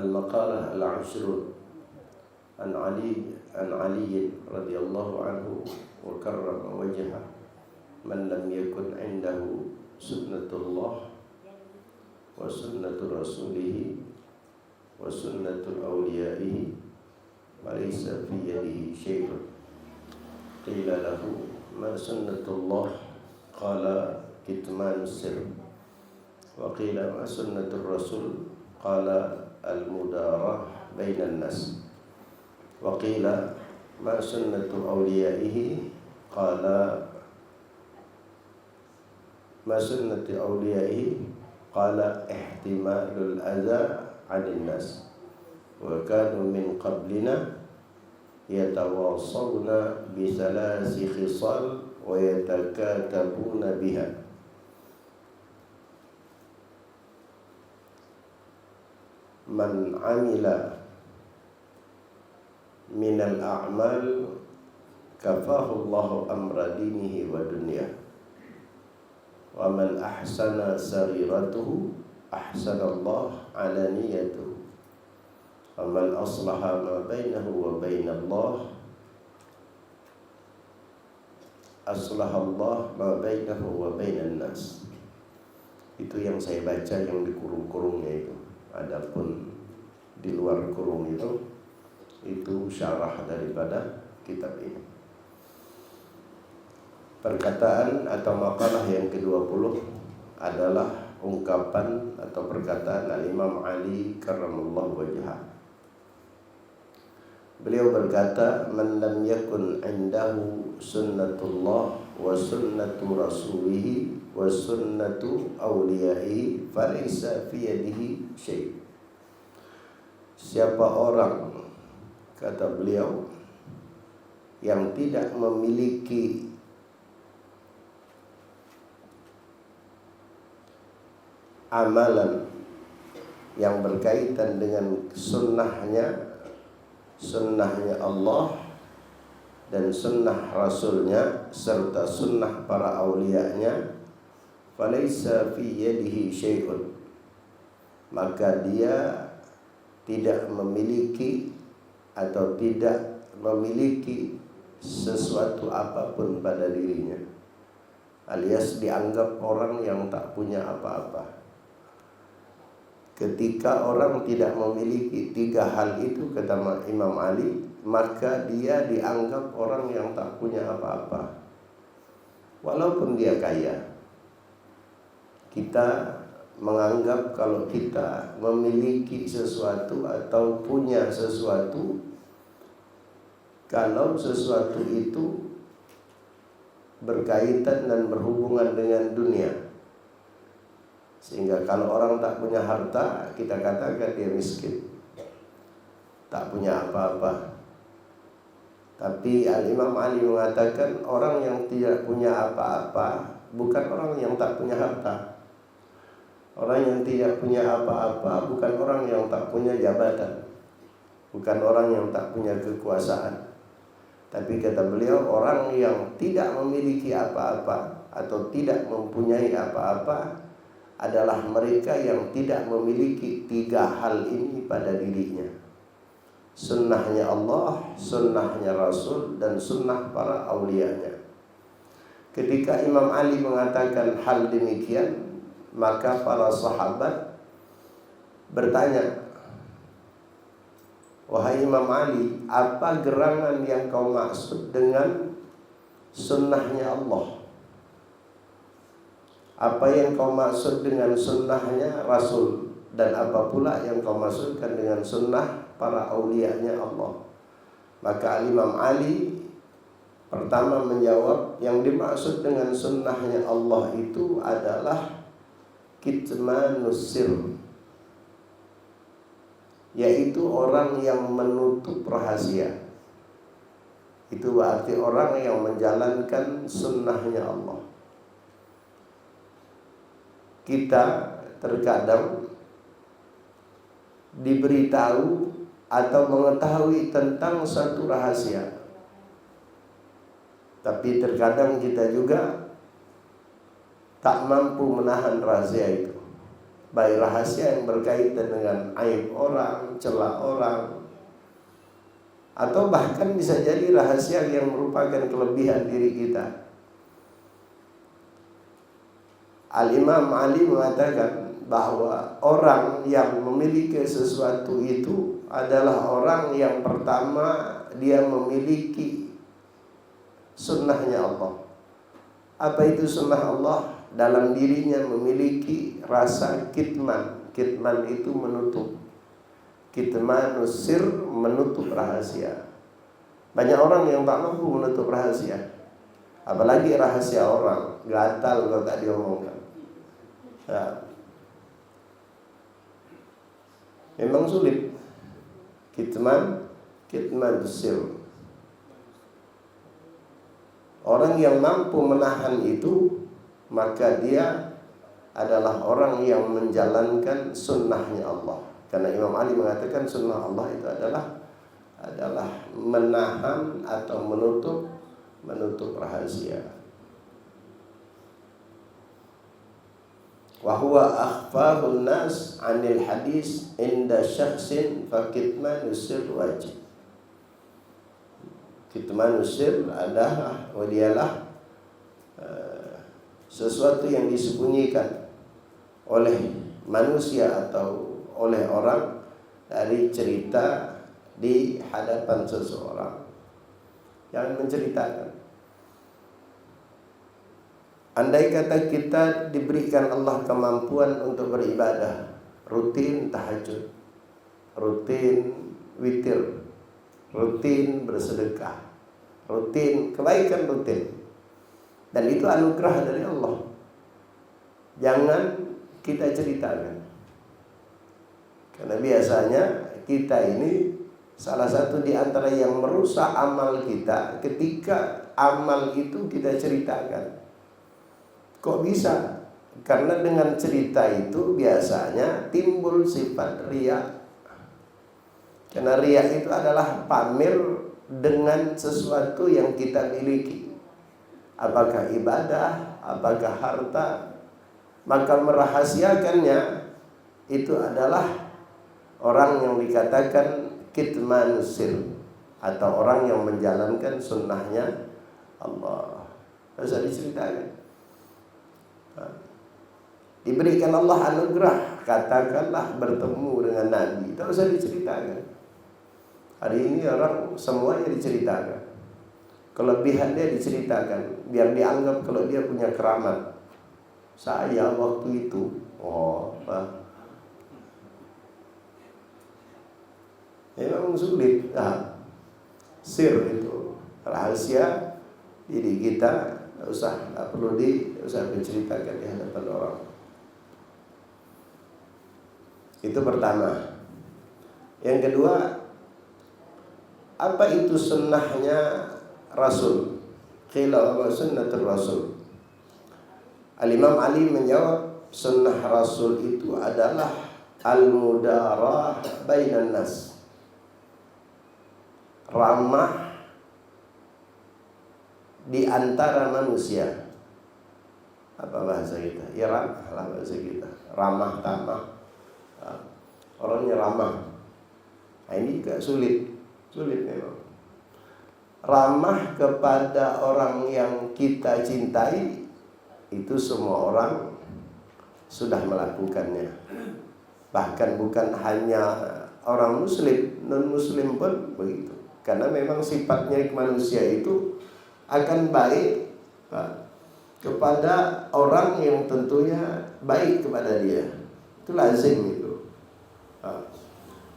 Al-Maqalah Al-Ashrun An Ali radhiyallahu anhu wa karrama wajhah man lam yakun indahu sunnatullah wa sunnatu rasulih wa sunnatu awliyaihi wa laysa fi yadihi syai'un. Qila lahu ma sunnatullah qala kitmanus sirr wa qila ma sunnatur rasul qala al-mudarah bainan nas wa qila ma sunnatu awliyaihi qala ma sunnatu awliyaihi qala ihtimalul adza 'anil nas wa kanu min qablina yatawasawna bi thalasi khisal wa yatakatabuna biha. Man amila minal a'mal kafahu Allahu amra dinihi wa dunya wa man ahsana sariratuhu ahsana Allah alaniyatuhu wa man aslaha ma bainahu wa bainallah aslaha Allah ma bainahu wa bainan nas. Itu yang saya baca yang di kurung-kurungnya itu. Adapun di luar kurung itu syarah daripada kitab ini. Perkataan atau makalah yang ke-20 adalah ungkapan atau perkataan Al-Imam Ali karramallahu wajhah. Beliau berkata, man lam yakun indahu sunnatullah wa sunnatu rasulih wa sunnatu awliyaihi falaysa fi yadihi syai'. Siapa orang, kata beliau, yang tidak memiliki amalan yang berkaitan dengan sunnahnya Allah dan sunnah Rasulnya serta sunnah para awliyanya, falaysa fi yadihi syai'un, maka dia tidak memiliki atau tidak memiliki sesuatu apapun pada dirinya, alias dianggap orang yang tak punya apa-apa. Ketika orang tidak memiliki 3 hal itu, kata Imam Ali, maka dia dianggap orang yang tak punya apa-apa, walaupun dia kaya. Kita menganggap kalau kita memiliki sesuatu atau punya sesuatu, kalau sesuatu itu berkaitan dan berhubungan dengan dunia, sehingga kalau orang tak punya harta, kita katakan dia miskin, tak punya apa-apa. Tapi Al-Imam Ali mengatakan orang yang tidak punya apa-apa bukan orang yang tak punya harta. Orang yang tidak punya apa-apa bukan orang yang tak punya jabatan, bukan orang yang tak punya kekuasaan. Tapi kata beliau, orang yang tidak memiliki apa-apa atau tidak mempunyai apa-apa adalah mereka yang tidak memiliki 3 hal ini pada dirinya: sunnahnya Allah, sunnahnya Rasul, dan sunnah para awliyanya. Ketika Imam Ali mengatakan hal demikian, maka para sahabat bertanya, wahai Imam Ali, apa gerangan yang kau maksud dengan sunnahnya Allah? Apa yang kau maksud dengan sunnahnya Rasul? Dan apa pula yang kau maksudkan dengan sunnah para awliyanya Allah? Maka Imam Ali pertama menjawab, yang dimaksud dengan sunnahnya Allah itu adalah kitmanus sirr, yaitu orang yang menutup rahasia. Itu berarti orang yang menjalankan sunnahnya Allah. Kita terkadang diberitahu atau mengetahui tentang satu rahasia, tapi terkadang kita juga tak mampu menahan rahasia itu. baik rahasia yang berkaitan dengan aib orang, celah orang, atau bahkan bisa jadi rahasia yang merupakan kelebihan diri kita. Al-Imam Ali mengatakan bahwa orang yang memiliki sesuatu itu adalah orang yang pertama dia memiliki sunnahnya Allah. Apa itu sunnah Allah? Dalam dirinya memiliki rasa kitman. Kitman itu menutup. Kitmanus sir, menutup rahasia. Banyak orang yang tak mampu menutup rahasia, apalagi rahasia orang, gatal kalau tak diomongkan. Ya. Memang sulit. Kitman sir. Orang yang mampu menahan itu, maka dia adalah orang yang menjalankan sunnahnya Allah. Karena Imam Ali mengatakan sunnah Allah itu adalah menahan atau menutup rahasia. Wa huwa akhfahun nas 'anil hadis inda syakhsin fa kitmanus sir wajib. Kitmanus sir adalah sesuatu yang disembunyikan oleh manusia atau oleh orang dari cerita di hadapan seseorang. Jangan menceritakan. Andai kata kita diberikan Allah kemampuan untuk beribadah, rutin tahajud, rutin witir, rutin bersedekah, rutin kebaikan rutin, dan itu anugerah dari Allah. Jangan kita ceritakan. Karena biasanya kita ini salah satu di antara yang merusak amal kita ketika amal itu kita ceritakan. Kok bisa? Karena dengan cerita itu biasanya timbul sifat riya. Karena riya itu adalah pamer dengan sesuatu yang kita miliki. Apakah ibadah, apakah harta, maka merahasiakannya itu adalah orang yang dikatakan kitmanus sir, atau orang yang menjalankan sunnahnya Allah. Tidak usah diceritakan. Diberikan Allah anugerah, katakanlah bertemu dengan Nabi, tidak usah diceritakan. Hari ini orang semuanya diceritakan, kelebihannya diceritakan, biar dianggap kalau dia punya keramat. Saya waktu itu, memang sulit. Sir itu rahasia diri kita, tidak perlu diceritakan di hadapan orang. Itu pertama. Yang kedua, apa itu sunnahnya Rasul? Qila wa sunnatul Rasul. Al-Imam Ali menjawab, sunnah Rasul itu adalah al-mudarah bainan nas, ramah di antara manusia. Apa bahasa kita? Ya ramah lah bahasa kita. Ramah tamah. Orangnya ramah. Nah, ini juga sulit memang. Ramah kepada orang yang kita cintai, itu semua orang sudah melakukannya. Bahkan bukan hanya orang muslim, non muslim pun begitu. Karena memang sifatnya manusia itu akan baik kepada orang yang tentunya baik kepada dia. Itu lazim itu.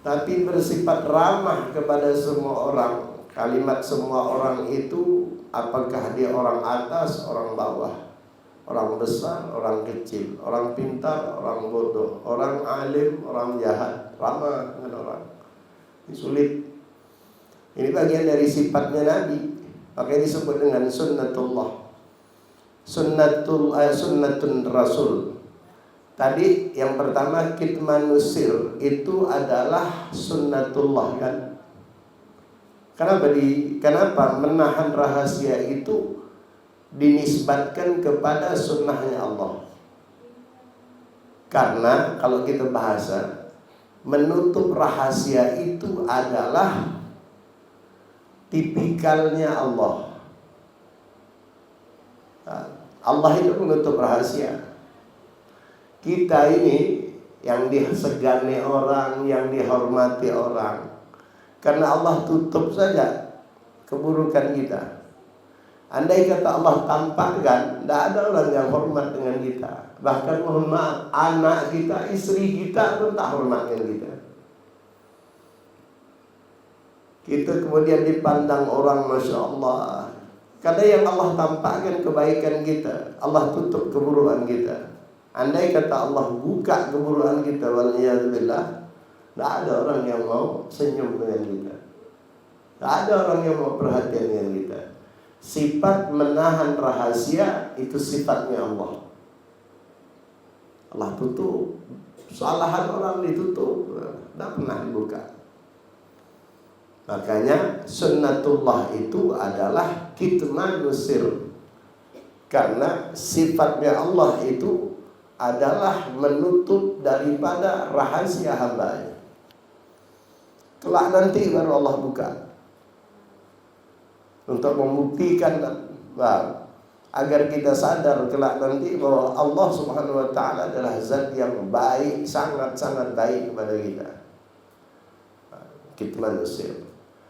Tapi bersifat ramah kepada semua orang. Kalimat semua orang itu, apakah dia orang atas, orang bawah, orang besar, orang kecil, orang pintar, orang bodoh, orang alim, orang jahat, ramah dengan orang. Ini sulit. Ini bagian dari sifatnya Nabi. Makanya disebut dengan sunnatullah, sunnatun Rasul. Tadi yang pertama kitmanus sir itu adalah sunnatullah kan. Kenapa menahan rahasia itu dinisbatkan kepada sunnahnya Allah? Karena kalau kita bahasa, menutup rahasia itu adalah tipikalnya Allah. Allah itu menutup rahasia. Kita ini yang disegani orang, yang dihormati orang, karena Allah tutup saja keburukan kita. Andai kata Allah tampakkan, tidak ada orang yang hormat dengan kita. Bahkan mohon maaf, anak kita, istri kita pun tak hormat dengan kita. Kita kemudian dipandang orang, Masya Allah. Karena yang Allah tampakkan kebaikan kita, Allah tutup keburukan kita. Andai kata Allah buka keburukan kita, waliyadzubillah, tidak ada orang yang mau senyum dengan kita. Tidak ada orang yang mau perhatian dengan kita. Sifat menahan rahasia itu sifatnya Allah. Allah tutup. Kesalahan orang ditutup, tidak pernah dibuka. Makanya sunnatullah itu adalah kitmanus sir. Karena sifatnya Allah itu adalah menutup daripada rahasia hamba-Nya. Kelak nanti baru Allah buka, untuk membuktikan agar kita sadar kelak nanti bahwa Allah Subhanahu wa taala adalah zat yang baik, sangat-sangat baik kepada kita. Kitmanus sir.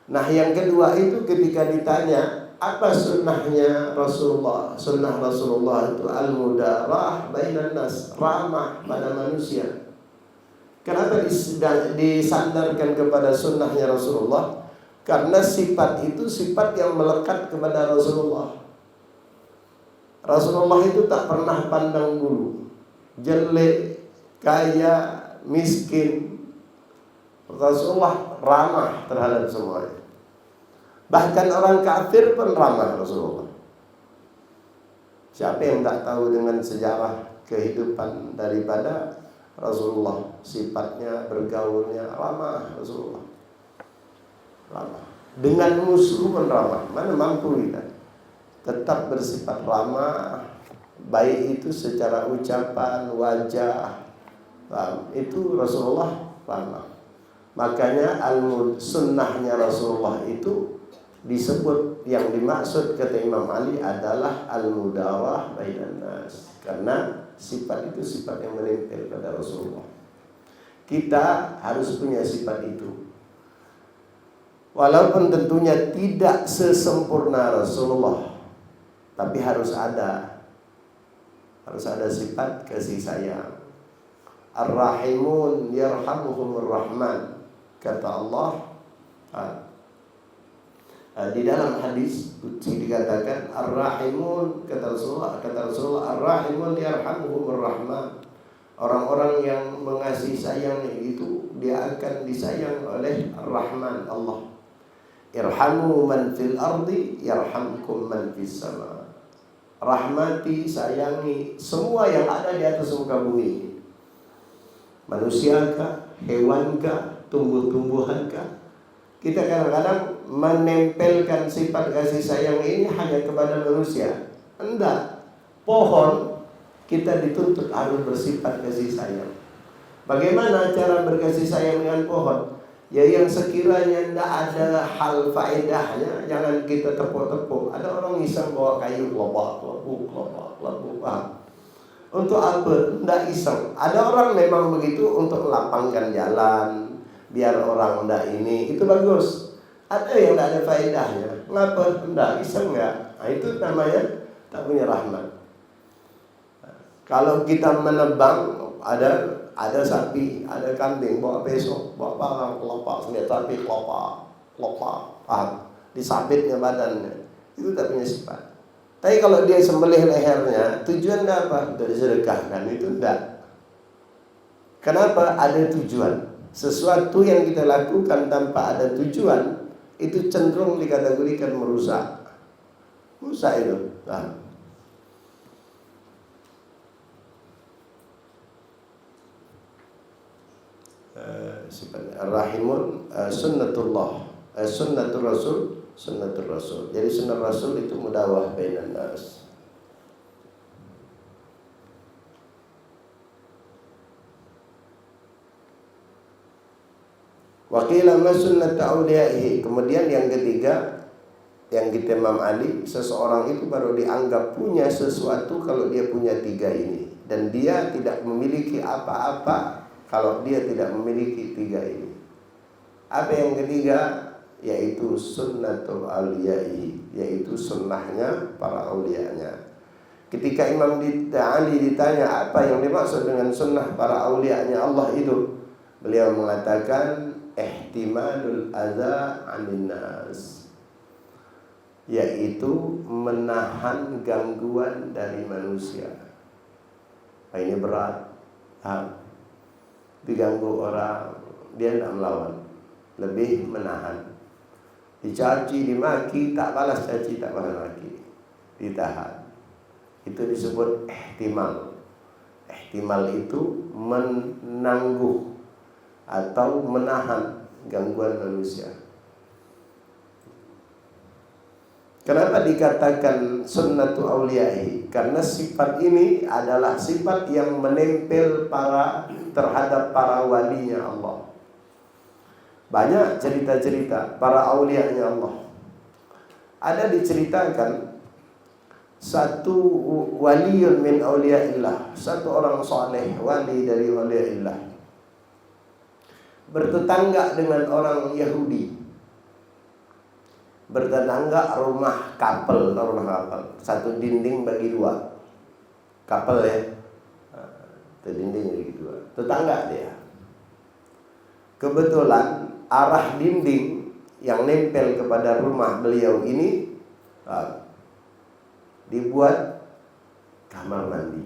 Nah, yang kedua itu ketika ditanya apa sunnahnya Rasulullah, sunnah Rasulullah itu al-mudarah bainan nas, ramah pada manusia. Kenapa disandarkan kepada sunnahnya Rasulullah? Karena sifat itu sifat yang melekat kepada Rasulullah. Rasulullah itu tak pernah pandang bulu, jelek, kaya, miskin. Rasulullah ramah terhadap semuanya. Bahkan orang kafir pun ramah Rasulullah. Siapa yang tak tahu dengan sejarah kehidupan daripada Rasulullah, sifatnya, bergaulnya ramah Rasulullah. Ramah. Dengan musuh pun ramah. Mana mampu kita tetap bersifat ramah, baik itu secara ucapan, wajah, itu Rasulullah ramah. Makanya sunnahnya Rasulullah itu disebut, yang dimaksud kata Imam Ali adalah al-mudarah bainan nas. Karena sifat itu sifat yang menempel pada Rasulullah. Kita harus punya sifat itu. Walaupun tentunya tidak sesempurna Rasulullah, tapi harus ada sifat kasih sayang. Ar-rahimun yarhamuhumur rahman, kata Allah. Di dalam hadis dikatakan ar-rahimun, kata Rasulullah ar-rahimun yarhamuhumur rahman. Orang-orang yang mengasihi sayang itu dia akan disayang oleh Ar-Rahman, Allah. Irhamu man fil ardi yarhamkum man fis sama. Rahmati, sayangi semua yang ada di atas muka bumi. Manusiakah, hewankah, tumbuh-tumbuhankah? Kita kadang-kadang menempelkan sifat kasih sayang ini hanya kepada manusia. Enggak. Pohon kita dituntut harus bersifat kasih sayang. Bagaimana cara berkasih sayang dengan pohon? Ya yang sekiranya tidak ada hal faedahnya, jangan kita tepuk-tepuk. Ada orang iseng bawa kayu kelopok. Untuk apa? Tidak iseng. Ada orang memang begitu untuk melapangkan jalan, biar orang tidak ini, itu bagus. Ada yang tidak ada faedahnya. Kenapa? Tidak iseng ya. Nah, itu namanya tak punya rahmat. Kalau kita menebang, ada sapi, ada kambing, bawa besok, bawa parang, kelopak, senjata sapi, kelopak, disabitnya badannya, itu tak punya sifat. Tapi kalau dia sembelih lehernya, tujuannya apa? Dari sedekahkan, itu enggak. Kenapa? Ada tujuan. Sesuatu yang kita lakukan tanpa ada tujuan, itu cenderung dikategorikan merusak. Merusak itu. Ar-Rahimun sunnatullah, sunnatul Rasul. Jadi sunnah Rasul itu mudawah bainan nas. Wa qila ma sunnatu awliyaihi. Kemudian yang ketiga, yang kita Imam Ali, seseorang itu baru dianggap punya sesuatu kalau dia punya tiga ini, dan dia tidak memiliki apa-apa kalau dia tidak memiliki tiga ini. Apa yang ketiga? Yaitu sunnatul awliyaihi, yaitu sunnahnya para awliyanya. Ketika Imam Ali ditanya apa yang dimaksud dengan sunnah para awliyanya Allah itu, beliau mengatakan ihtimalul adza 'anil nas, yaitu menahan gangguan dari manusia. Nah, ini berat. Diganggu orang, dia tidak melawan, lebih menahan. Dicaci, dimaki, tak balas caci, tak balas maki, ditahan. Itu disebut ihtimal. Ihtimal itu menangguh atau menahan gangguan manusia. Kenapa dikatakan sunnatu awliyai? Karena sifat ini adalah sifat yang menempel terhadap para walinya Allah. Banyak cerita-cerita para awliyanya Allah. Ada diceritakan satu waliyun min awliyaillah, satu orang soleh, wali dari awliyaillah, bertetangga dengan orang Yahudi. Bertetangga rumah kapel, satu dinding bagi dua. Kapel ya, satu dinding bagi dua. Tetangga dia. Kebetulan arah dinding yang nempel kepada rumah beliau ini dibuat kamar mandi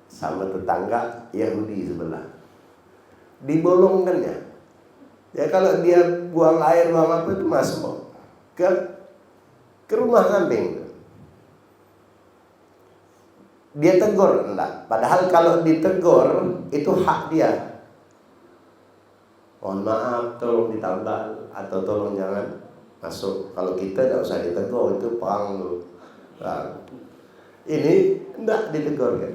sama tetangga Yahudi sebelah. Dibolongkannya. Ya kalau dia buang air, buang apa itu masuk ke rumah kambing. Dia tegur enggak. Padahal kalau ditegur itu hak dia. Mohon maaf, tolong ditambal atau tolong jangan masuk. Kalau kita tidak usah ditegur, itu pang. Nah, ini enggak ditegur kan.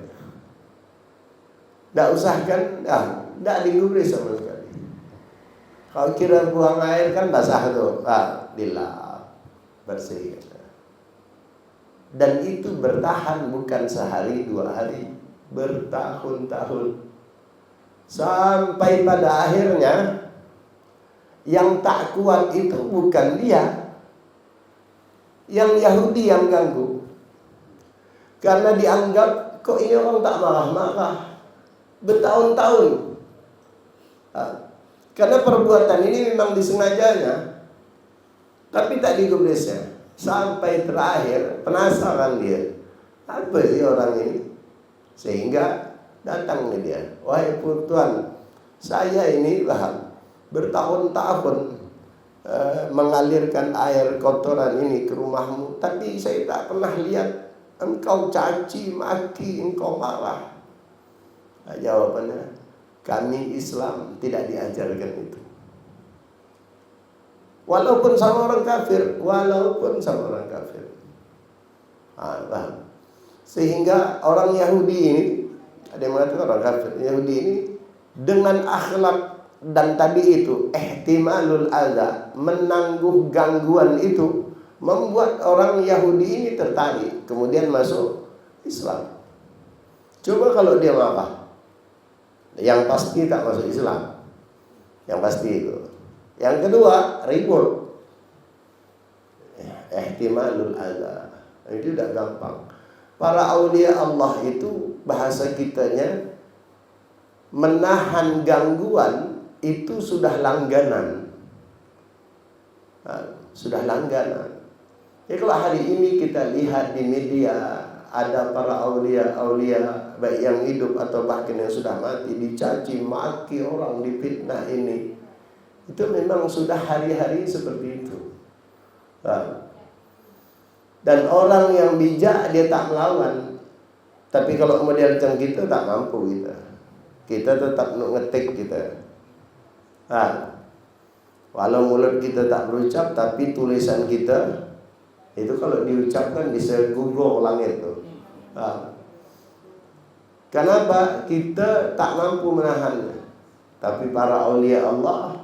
Enggak usah kan, enggak digubris sama sekali. Kalau kira buang air kan basah tuh, dilap, bersih. Dan itu bertahan bukan sehari dua hari, bertahun-tahun. Sampai pada akhirnya yang tak kuat itu bukan dia, yang Yahudi yang ganggu. Karena dianggap kok ini orang tak marah-marah bertahun-tahun. Karena perbuatan ini memang disengajanya, tapi tak digubrisnya. Sampai terakhir penasaran dia, apa sih orang ini? Sehingga datang ke dia, wahai Tuan, saya ini bertahun-tahun mengalirkan air kotoran ini ke rumahmu, tapi saya tak pernah lihat engkau caci maki, engkau marah. Jawabannya, kami Islam tidak diajarkan itu. Walaupun sama orang kafir, Sehingga orang Yahudi ini, ada yang mengatakan orang kafir, Yahudi ini dengan akhlak dan tadi itu ihtimalul adza, menangguh gangguan itu, membuat orang Yahudi ini tertarik, kemudian masuk Islam. Coba kalau dia marah, yang pasti tak masuk Islam, yang pasti itu. Yang kedua, ribut, ihtimalul adza, itu tidak gampang. Para aulia Allah itu bahasa kitanya menahan gangguan itu sudah langganan. Sudah langganan. Ya kalau hari ini kita lihat di media ada para aulia-aulia baik yang hidup atau bahkan yang sudah mati dicaci maki orang, difitnah ini. Itu memang sudah hari-hari seperti itu. Dan orang yang bijak dia tak melawan. Tapi kalau kemudian kita tak mampu kita tetap ngetik kita. Walau mulut kita tak berucap, tapi tulisan kita itu kalau diucapkan bisa gugur langit tuh. Kenapa? Kita tak mampu menahannya. Tapi para aulia Allah,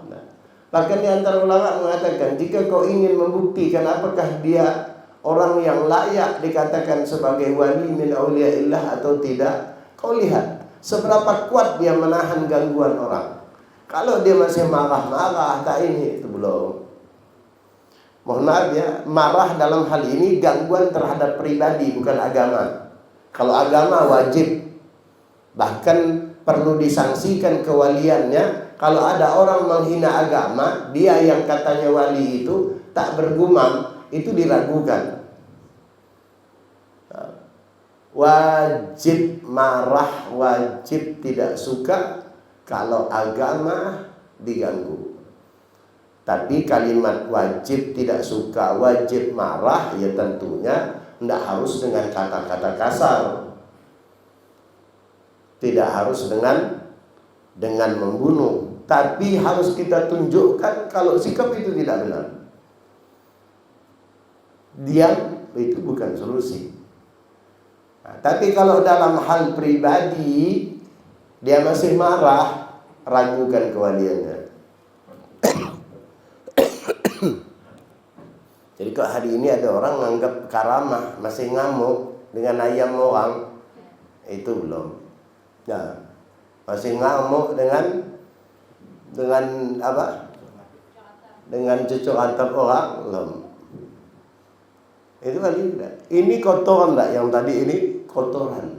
Bahkan di antara ulama mengatakan, jika kau ingin membuktikan apakah dia orang yang layak dikatakan sebagai wali min auliyaillah atau tidak, kau lihat seberapa kuat dia menahan gangguan orang. Kalau dia masih marah-marah, tak ini, itu belum. Mohon maaf ya, marah dalam hal ini gangguan terhadap pribadi, bukan agama. Kalau agama wajib, bahkan perlu disangsikan kewaliannya. Kalau ada orang menghina agama, dia yang katanya wali itu tak bergumam, itu diragukan. Wajib marah, wajib tidak suka kalau agama diganggu. Tapi kalimat wajib tidak suka, wajib marah, ya tentunya tidak harus dengan kata-kata kasar. Tidak harus dengan membunuh. Tapi harus kita tunjukkan kalau sikap itu tidak benar. Diam itu bukan solusi. Nah, tapi kalau dalam hal pribadi dia masih marah, ragukan kewaliannya. Jadi kok hari ini ada orang menganggap karamah, masih ngamuk dengan ayam orang, itu belum. Nah, masih ngamuk dengan apa? Dengan cucuk atap orang, belum. Itu kali tidak. Ini kotoran enggak? Yang tadi ini kotoran,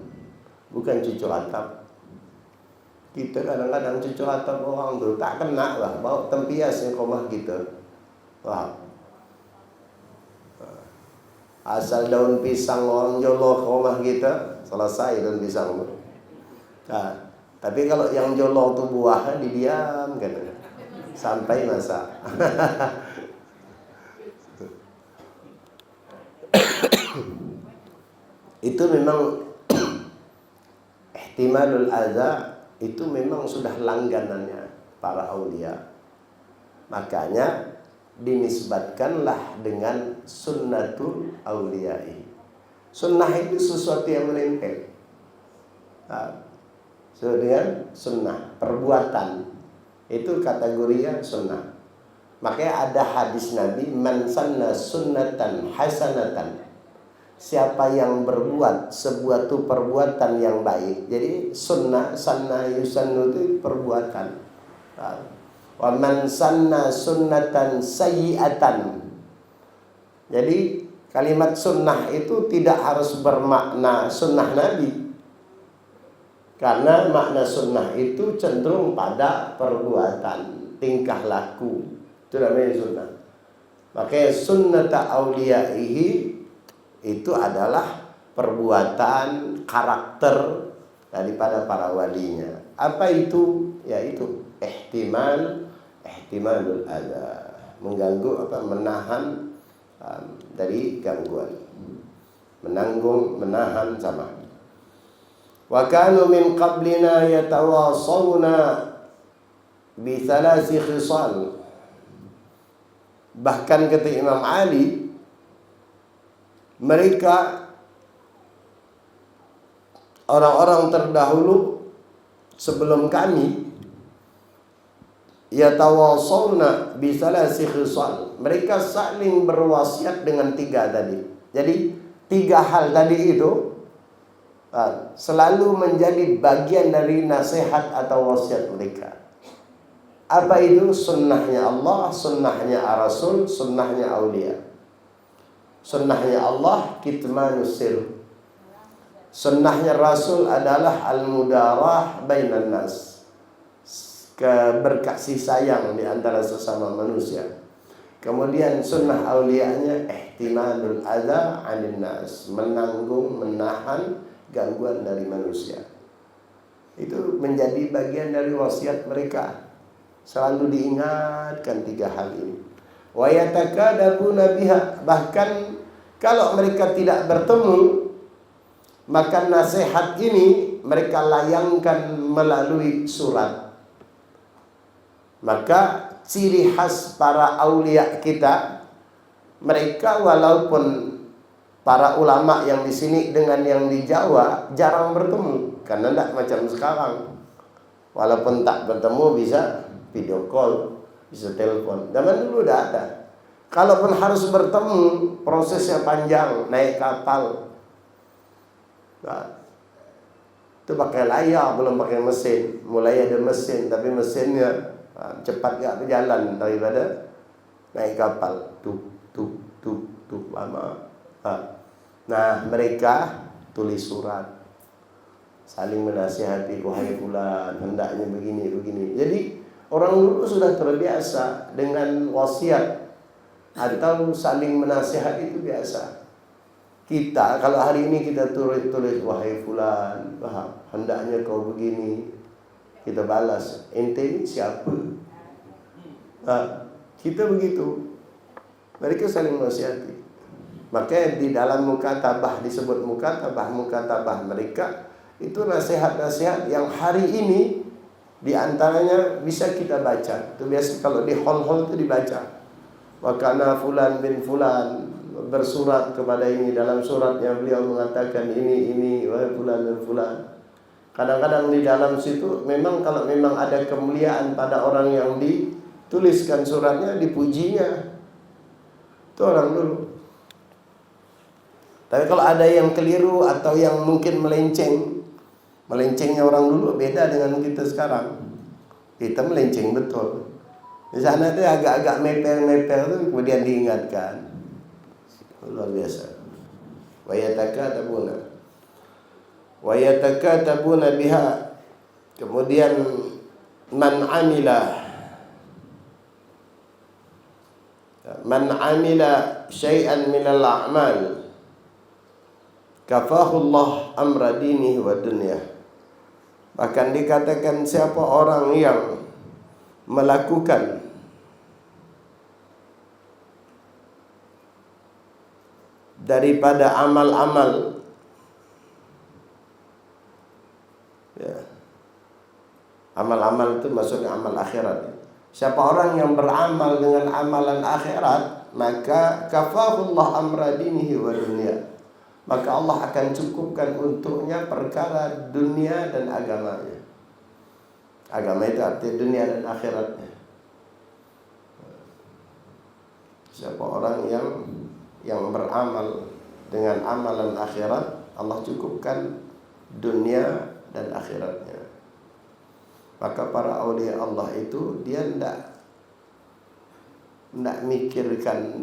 bukan cucuk atap. Kita kadang-kadang cucuk atap orang tuh tak kena lah, bawa tempiasnya komah kita. Wah. Asal daun pisang orang jolok rumah kita, selesai daun pisang itu. Nah, tapi kalau yang jolok itu buahnya didiamkan sampai masak. Itu memang ihtimalul adza, itu memang sudah langganannya para aulia. Makanya dinisbatkanlah dengan sunnatul auliyai. Sunnah itu sesuatu yang menempel. Dengan sunnah, perbuatan itu kategorinya sunnah. Makanya ada hadis Nabi, man sanna sunnatan hasanatan. Siapa yang berbuat sebuah perbuatan yang baik. Jadi sunnah, sanna yusannu itu perbuatan. Wa man sanna sunnatan sayyi'atan. Jadi kalimat sunnah itu tidak harus bermakna sunnah Nabi. Karena makna sunnah itu cenderung pada perbuatan, tingkah laku. Itu namanya sunnah. Makanya sunnata auliyaihi itu adalah perbuatan, karakter daripada para walinya. Apa itu? Yaitu ihtimalul adza, mengganggu menahan dari gangguan, menanggung, menahan sama. Wa kanu min qablina yatawasawna bi thalasi khisal. Bahkan kata Imam Ali, mereka orang-orang terdahulu sebelum kami yatawasawna bi thalasi khisal. Mereka saling berwasiat dengan 3 tadi. Jadi 3 hal tadi itu selalu menjadi bagian dari nasihat atau wasiat mereka. Apa itu? Sunnahnya Allah, sunnahnya Rasul, sunnahnya aulia. Sunnahnya Allah kitmanus sir. Sunnahnya Rasul adalah al-mudarah bainan nas, berkasih sayang di antara sesama manusia. Kemudian sunnah aulianya ihtimalul adza 'anil nas, menanggung, menahan gangguan dari manusia. Itu menjadi bagian dari wasiat mereka. Selalu diingatkan 3 hal ini. Wa yatakadabuna biha, bahkan kalau mereka tidak bertemu, maka nasihat ini mereka layangkan melalui surat. Maka ciri khas para aulia kita, mereka walaupun para ulama yang di sini dengan yang di Jawa jarang bertemu, karena tidak macam sekarang. Walaupun tak bertemu bisa video call. bisa telepon. Zaman dulu udah ada. Kalaupun harus bertemu, prosesnya panjang, naik kapal. Nah, itu pakai layar, belum pakai mesin. Mulai ada mesin, tapi mesinnya cepat gak berjalan daripada naik kapal. Tuh lama. Nah, mereka tulis surat, saling menasihati, wahai fulan, hendaknya begini. Jadi orang dulu sudah terbiasa dengan wasiat atau saling menasihati, itu biasa. Kita kalau hari ini kita tulis wahai fulan, hendaknya kau begini, kita balas, ente ini siapa? Kita begitu. Mereka saling menasihati. Maka di dalam mukatabah disebut mukatabah mereka itu nasihat-nasihat yang hari ini di antaranya bisa kita baca. Itu biasa kalau di hall-hall itu dibaca. Wa kana fulan bin fulan bersurat kepada ini, dalam suratnya beliau mengatakan ini wahai fulan dan fulan. Kadang-kadang di dalam situ memang kalau memang ada kemuliaan pada orang yang dituliskan suratnya, dipujinya. Itu orang dulu. Tapi kalau ada yang keliru atau yang mungkin melencengnya orang dulu beda dengan kita sekarang. Kita melenceng betul. Di sana itu agak-agak mepel itu kemudian diingatkan. Luar biasa. Wa yatakatabuna biha. Kemudian man amila syai'an minal a'mal kafahullah amra dinihi wa dunyah. Bahkan dikatakan siapa orang yang melakukan daripada amal-amal, ya, amal-amal itu maksudnya amal akhirat. Siapa orang yang beramal dengan amalan akhirat, maka kafahullah amra dinihi wa dunya, maka Allah akan cukupkan untuknya perkara dunia dan agamanya. Agama itu arti dunia dan akhiratnya. Siapa orang yang beramal dengan amalan akhirat, Allah cukupkan dunia dan akhiratnya. Maka para aulia Allah itu dia tidak mikirkan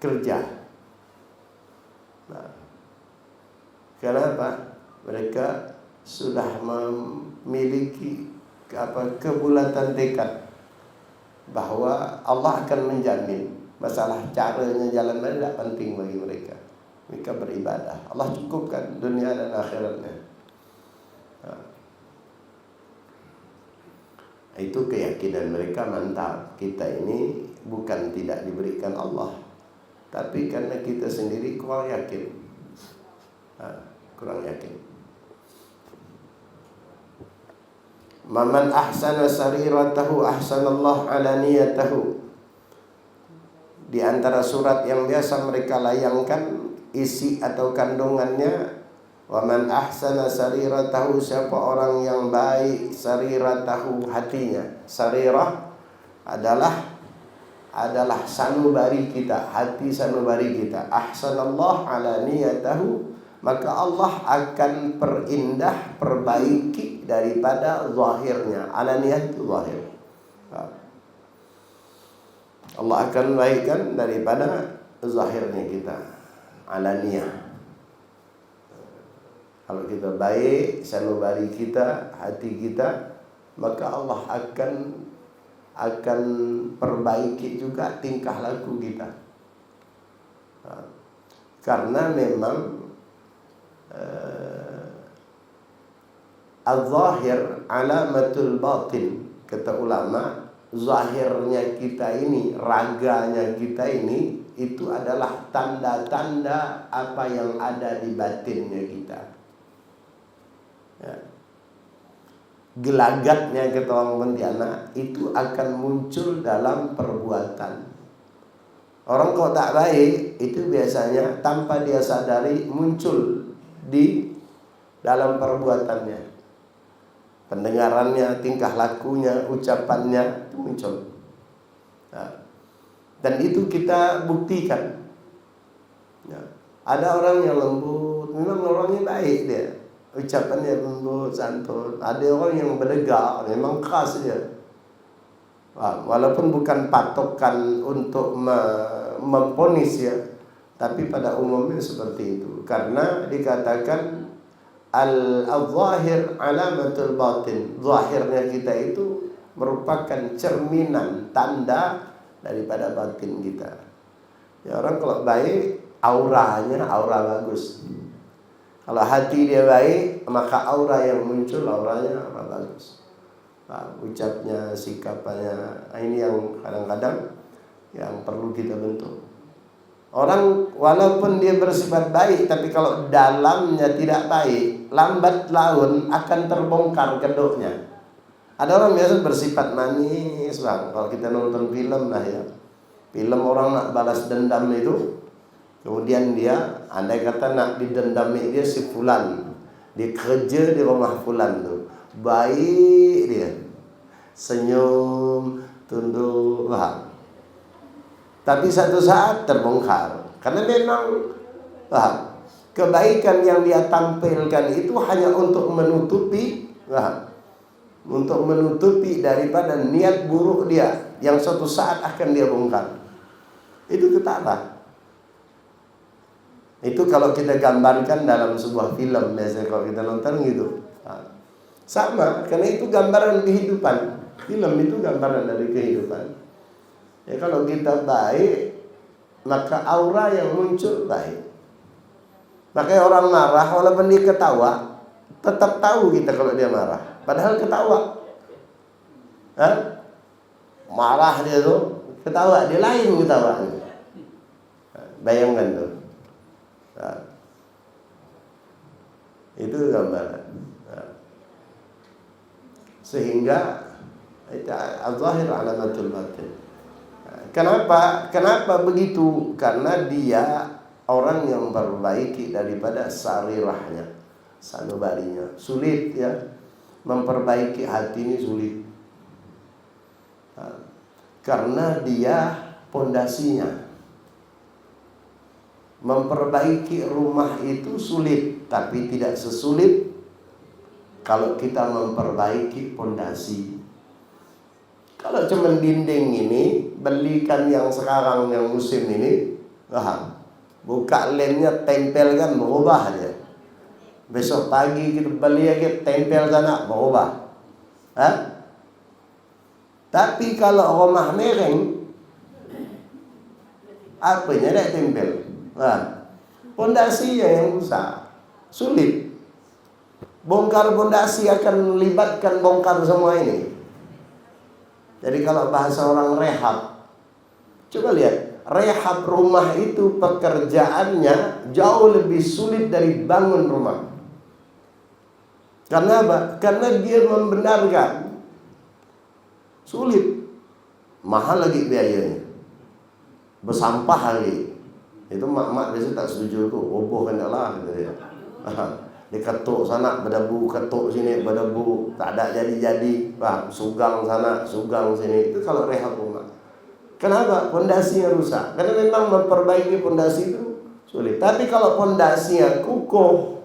kerja. Nah, kenapa? Mereka sudah memiliki kebulatan tekad bahwa Allah akan menjamin. Masalah caranya jalan mana tidak penting bagi mereka. Mereka beribadah, Allah cukupkan dunia dan akhiratnya. Nah, itu keyakinan mereka mantap. Kita ini bukan tidak diberikan Allah, tapi karena kita sendiri kurang yakin. Kurang yakin. Man ahsana sariratahu ahsanallahu alaniyatahu. Di antara surat yang biasa mereka layangkan isi atau kandungannya, wa man ahsana sariratahu, siapa orang yang baik sariratahu, hatinya. Sarirah adalah sanubari kita, hati sanubari kita. Ahsanallahu alaniyatahu, maka Allah akan perindah, perbaiki daripada zahirnya. Alaniyah itu zahir. Allah akan baikkan daripada zahirnya kita, alaniyah. Kalau kita baik, sanubari kita, hati kita, maka Allah akan perbaiki juga tingkah laku kita. Karena memang al-zahir alamatul batin, kata ulama. Zahirnya kita ini, raganya kita ini, itu adalah tanda-tanda apa yang ada di batinnya kita. Ya. Gelagatnya kata orang Pontianak itu akan muncul dalam perbuatan. Orang kalau tak baik itu biasanya tanpa dia sadari muncul di dalam perbuatannya. Pendengarannya, tingkah lakunya, ucapannya itu muncul. Nah, dan itu kita buktikan. Ya. Ada orang yang lembut, memang orangnya baik dia, ucapannya lembut, santun. Ada orang yang berdegak, memang keras dia. Walaupun bukan patokan untuk memponis ya, tapi pada umumnya seperti itu. Karena dikatakan al-zahir alamatul batin. Zahirnya kita itu merupakan cerminan, tanda daripada batin kita. Ya, orang kalau baik, auranya aura bagus. Kalau hati dia baik, maka aura yang muncul auranya aura bagus. Ucapnya, sikapannya, ini yang kadang-kadang yang perlu kita bentuk. Orang walaupun dia bersifat baik, tapi kalau dalamnya tidak baik, lambat laun akan terbongkar kedoknya. Ada orang biasa bersifat manis, bang. Kalau kita nonton film lah ya, film orang nak balas dendam itu, kemudian dia, andai kata nak didendami dia si fulan, dia kerja di rumah fulan tuh, baik dia, senyum, tunduk, tapi satu saat terbongkar. Karena memang kebaikan yang dia tampilkan itu hanya untuk menutupi daripada niat buruk dia yang suatu saat akan dia bongkar. Itu ketara. Itu kalau kita gambarkan dalam sebuah film, biasanya kalau kita nonton gitu. Sama, karena itu gambaran kehidupan. Film itu gambaran dari kehidupan. Ya, kalau kita baik, maka aura yang muncul baik. Makanya orang marah, walaupun dia ketawa, tetap tahu kita kalau dia marah. Padahal ketawa. Marah dia tuh, ketawa, dia lain ketawanya. Bayangkan tuh. Itu gambaran. Sehingga al-zahir alamatul batin. Kenapa begitu? Karena dia orang yang memperbaiki daripada sarirahnya, sanubarinya. Sulit ya, memperbaiki hati ini sulit. Karena dia pondasinya. Memperbaiki rumah itu sulit, tapi tidak sesulit kalau kita memperbaiki pondasi. Kalau cuma dinding ini, belikan yang sekarang yang musim ini, buka lemnya, tempelkan, berubah aja. Besok pagi kita beli lagi, tempel sana, berubah. Tapi kalau rumah mereng, apanya dah tempel? Pondasinya yang rusak, sulit. Bongkar pondasi akan melibatkan bongkar semua ini. Jadi kalau bahasa orang rehab, coba lihat, rehab rumah itu pekerjaannya jauh lebih sulit dari bangun rumah. Karena apa? Karena dia membenarkan. Sulit. Mahal lagi biayanya. Bersampah lagi. Itu mak-mak biasa tak setuju tuh. Oboh kan lah gitu ya. Diketuk sana berdebu, ketuk sini berdebu, tak ada jadi-jadi, sugang sana, sugang sini. Itu kalau rehab rumah. Kenapa? Pondasinya rusak. Karena memang memperbaiki pondasi itu sulit. Tapi kalau pondasinya kukuh,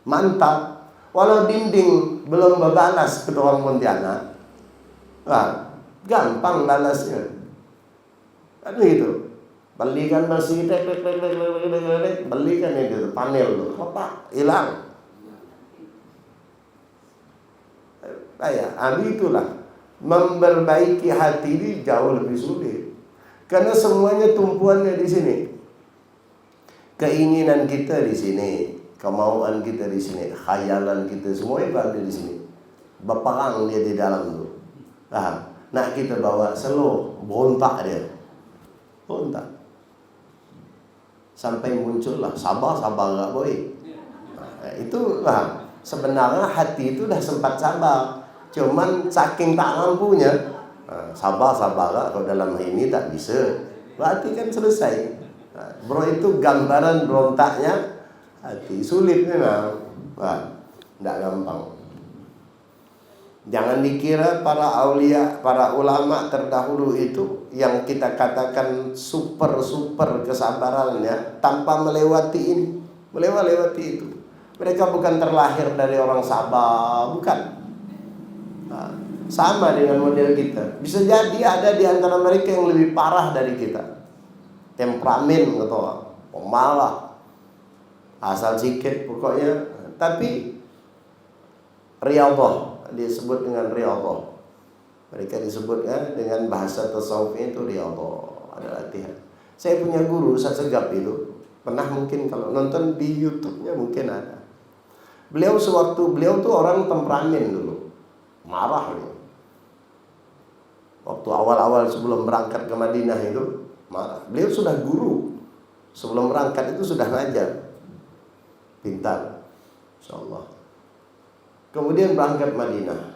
mantap, walau dinding belum berbalas ke orang Pontianak, gampang balasnya. Kan gitu. Belikan bersih, belikan itu panel tuh, hilang. Itulah memperbaiki hati ini jauh lebih sulit. Karena semuanya tumpuannya di sini. Keinginan kita di sini, kemauan kita di sini, khayalan kita semuanya ada di sini. Berperang dia di dalam tuh. Nah kita bawa slow, bontak dia. Bontak. Sampai muncullah sabar gak boleh. Itu sebenarnya hati itu dah sempat sabar. Cuman saking tak mampunya, sabar gak kalau dalam ini tak bisa. Berarti kan selesai. Bro itu gambaran berontaknya hati. Sulit memang. Tidak gampang. Jangan dikira para aulia, para ulama terdahulu itu yang kita katakan super kesabarannya tanpa melewati ini, melewati itu. Mereka bukan terlahir dari orang sabar, bukan. Nah, sama dengan model kita. Bisa jadi ada di antara mereka yang lebih parah dari kita. Temperamen atau pemalas, asal sikit pokoknya. Tapi riyadhah, disebut dengan riyadhah. Mereka disebutkan dengan bahasa tasawufnya itu riyadhah, ada latihan. Saya punya guru Ustaz Segap itu, pernah mungkin kalau nonton di YouTube-nya mungkin ada. Beliau tuh orang temperamen dulu, marah dia. Waktu awal-awal sebelum berangkat ke Madinah itu marah. Beliau sudah guru, sebelum berangkat itu sudah ngajar, pintar, insyaallah. Kemudian berangkat Madinah.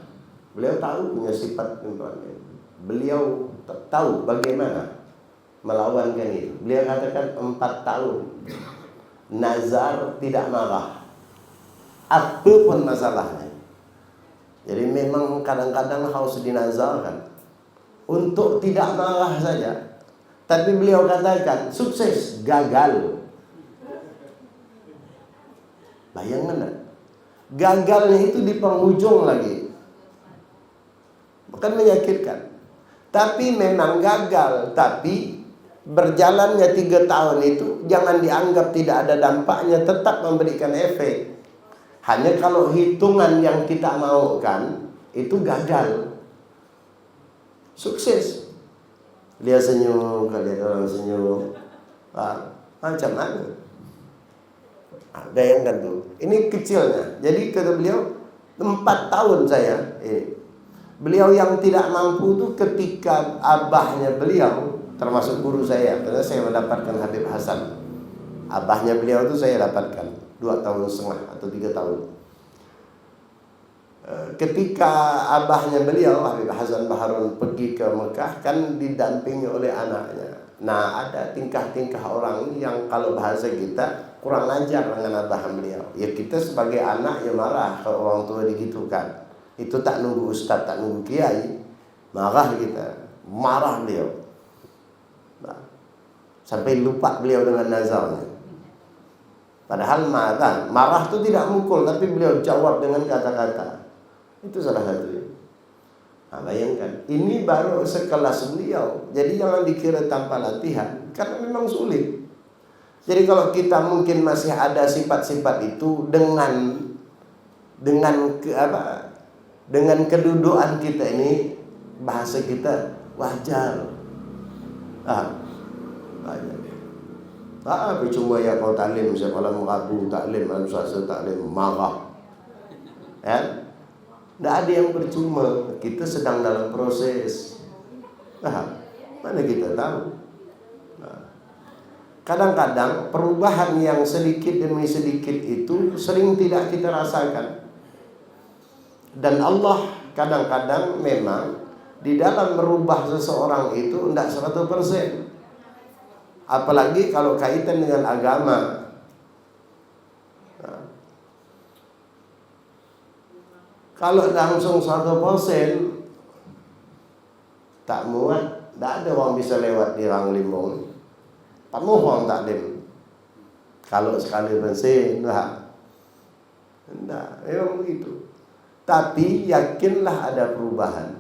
Beliau tahu punya sifat temperamen. Beliau tahu bagaimana melawankan itu. Beliau katakan 4 tahun nazar tidak marah, apapun masalahnya. Jadi memang kadang-kadang harus dinazarkan untuk tidak marah saja. Tapi beliau katakan sukses, gagal. Bayangkan kan? Gagalnya itu di penghujung lagi, bukan menyakitkan. Tapi memang gagal. Tapi berjalannya 3 tahun itu jangan dianggap tidak ada dampaknya, tetap memberikan efek. Hanya kalau hitungan yang kita maukan itu gagal. Sukses, lihat senyum, kalian orang senyum, macam mana? Bayangkan tuh, ini kecilnya. Jadi kata beliau 4 tahun saya beliau yang tidak mampu tuh ketika abahnya beliau, termasuk guru saya, karena saya mendapatkan Habib Hasan. Abahnya beliau itu saya dapatkan 2,5 tahun atau 3 tahun. Ketika abahnya beliau Habib Hasan Baharun pergi ke Mekah, kan didampingi oleh anaknya. Nah, ada tingkah-tingkah orang yang kalau bahasa kita kurang ajar dengan abah beliau. Ya kita sebagai anak ya marah kalau orang tua digitukan. Itu tak nunggu ustaz, tak nunggu kiai, marah kita. Marah beliau. Nah, sampai lupa beliau dengan nazarnya. Padahal marah itu tidak mukul, tapi beliau jawab dengan kata-kata. Itu salah satunya. Nah, bayangkan, ini baru sekelas beliau. Jadi jangan dikira tanpa latihan, karena memang sulit. Jadi kalau kita mungkin masih ada sifat-sifat itu dengan kedudukan kita ini, bahasa kita wajar. Percuma ya kau taklim, siapa malam Rabu taklim, malam Selasa taklim, marah. Ya, tidak ada yang percuma. Kita sedang dalam proses. Mana kita tahu? Kadang-kadang perubahan yang sedikit demi sedikit itu sering tidak kita rasakan. Dan Allah kadang-kadang memang di dalam merubah seseorang itu tidak 100%. Apalagi kalau kaitan dengan agama. Kalau langsung 100% tak muat, tidak ada orang bisa lewat di Rang Limbong. Penuh orang taklim. Kalau sekali bensin, enggak, memang begitu. Tapi yakinlah ada perubahan.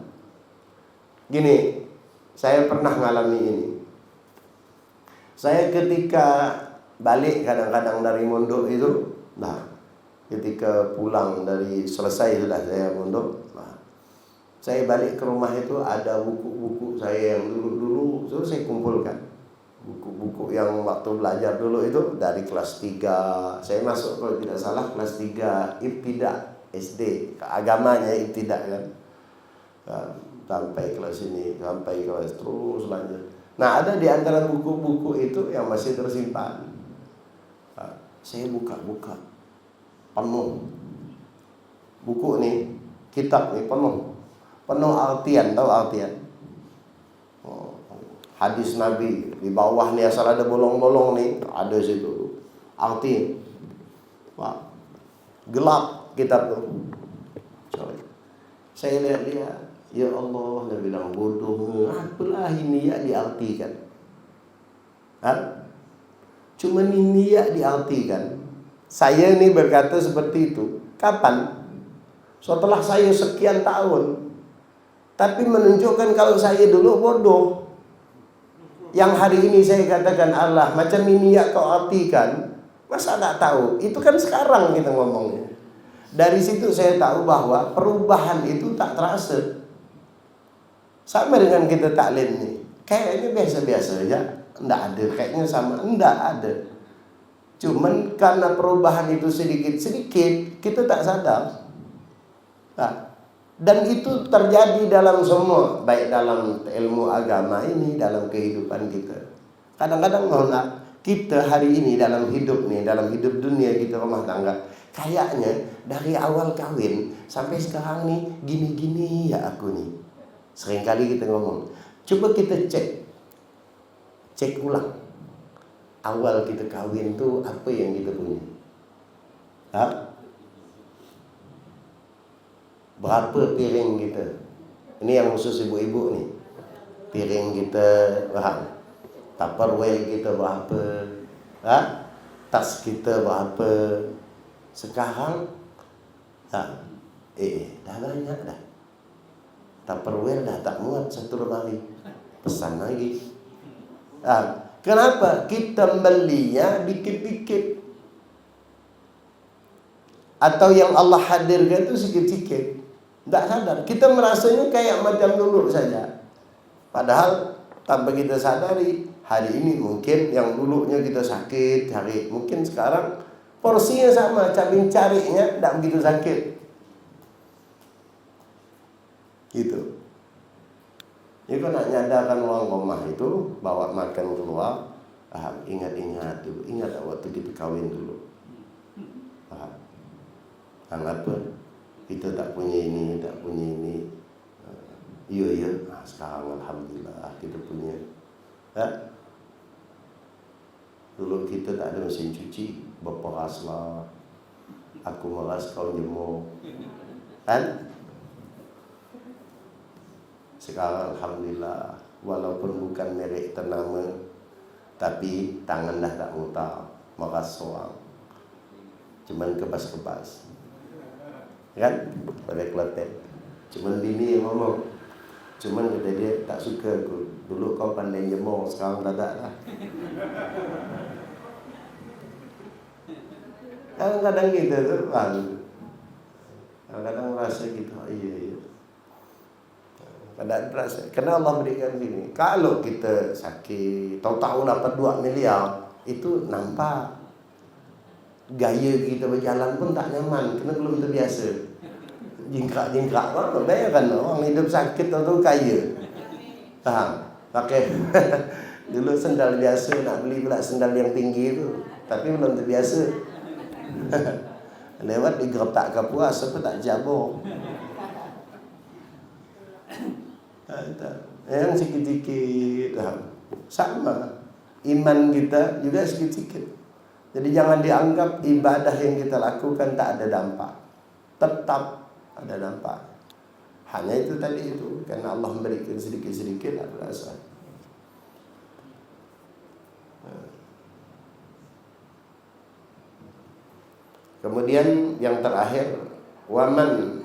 Gini, saya pernah mengalami ini. Saya ketika balik kadang-kadang dari mondok itu, ketika pulang dari selesai sudah saya mondok, saya balik ke rumah itu ada buku-buku saya yang dulu itu saya kumpulkan. Buku-buku yang waktu belajar dulu itu dari kelas 3. Saya masuk kalau tidak salah kelas 3 ibtidak SD. Agamanya ibtidak kan. Sampai kelas ini, sampai kelas terus lanjut. Nah, ada di antara buku-buku itu yang masih tersimpan. Saya buka-buka. Penuh. Buku nih, kitab nih penuh. Penuh artian, tahu artian? Hadis Nabi di bawah nih asal ada bolong-bolong nih, ada situ arti. Wah, gelap kitab tuh. Saya lihat-lihat, ya Allah, dia bilang bodoh, apalah ini ya diartikan. Cuma ini ya diartikan. Saya ini berkata seperti itu. Kapan? Setelah saya sekian tahun. Tapi menunjukkan kalau saya dulu bodoh. Yang hari ini saya katakan Allah, macam ini ya kau artikan. Masa tak tahu? Itu kan sekarang kita ngomongnya. Dari situ saya tahu bahwa perubahan itu tak terasa. Sama dengan kita taklim nih. Kayaknya biasa-biasa aja. Enggak ada. Kayaknya sama. Enggak ada. Cuman karena perubahan itu sedikit-sedikit, kita tak sadar. Dan itu terjadi dalam semua, baik dalam ilmu agama ini, dalam kehidupan kita. Kadang-kadang kita hari ini dalam hidup nih, dalam hidup dunia kita rumah tangga, kayaknya dari awal kawin sampai sekarang nih gini-gini ya aku nih. Seringkali kita ngomong, coba kita cek ulang. Awal kita kawin tuh apa yang kita punya? Berapa piring kita? Ini yang khusus ibu-ibu nih. Piring kita berapa? Tupperware kita berapa? Tas kita berapa? Sekarang dah banyak dah. Tupperware dah tak muat satu lemari. Pesan lagi. Kenapa? Kita belinya dikit-dikit. Atau yang Allah hadirkan itu sedikit-sedikit. Tak sadar. Kita merasanya kayak macam dulu saja. Padahal tanpa kita sadari, hari ini mungkin yang dulunya kita sakit, mungkin sekarang porsinya sama, cabin carinya tak begitu sakit. Gitu. Jadi kalau nak nyadarkan orang rumah itu, bawa makan keluar, ingat-ingat dulu. Ingat waktu kita kawin dulu. Apa? Kita tak punya ini, tak punya ini. Iya. Sekarang alhamdulillah kita punya. Dulu kita tak ada mesin cuci, berperas lah. Aku meras, kau jemur. Kan? Sekarang alhamdulillah, walaupun bukan merek ternama, tapi tangan dah tak mutar, meras seorang. Cuman kebas-kebas. Kan? Pada Kelantan. Cuman bini yang ngomong. Cuman kata dia tak suka aku. Dulu kau pandai jemur, sekarang tak lah. Kadang-kadang kita tu kadang-kadang merasa gitu. Iya. Kadang merasa. Kenapa Allah berikan gini? Kalau kita sakit, tahu-tahu dapat 2 miliar, itu nampak. Gaya kita berjalan pun tak nyaman, kerana belum terbiasa. Jingkrak-jingkrak apa? Bayangkan orang hidup sakit atau kaya. Faham? Pakai dulu sendal biasa, nak beli pula sendal yang tinggi itu, tapi belum terbiasa. Lewat digertak ke puas, apa tak jabur. Yang sikit-sikit sama. Iman kita juga sikit-sikit. Jadi jangan dianggap ibadah yang kita lakukan tak ada dampak. Tetap ada dampak. Hanya itu tadi itu, karena Allah memberikan sedikit-sedikit ada rasa. Kemudian yang terakhir, waman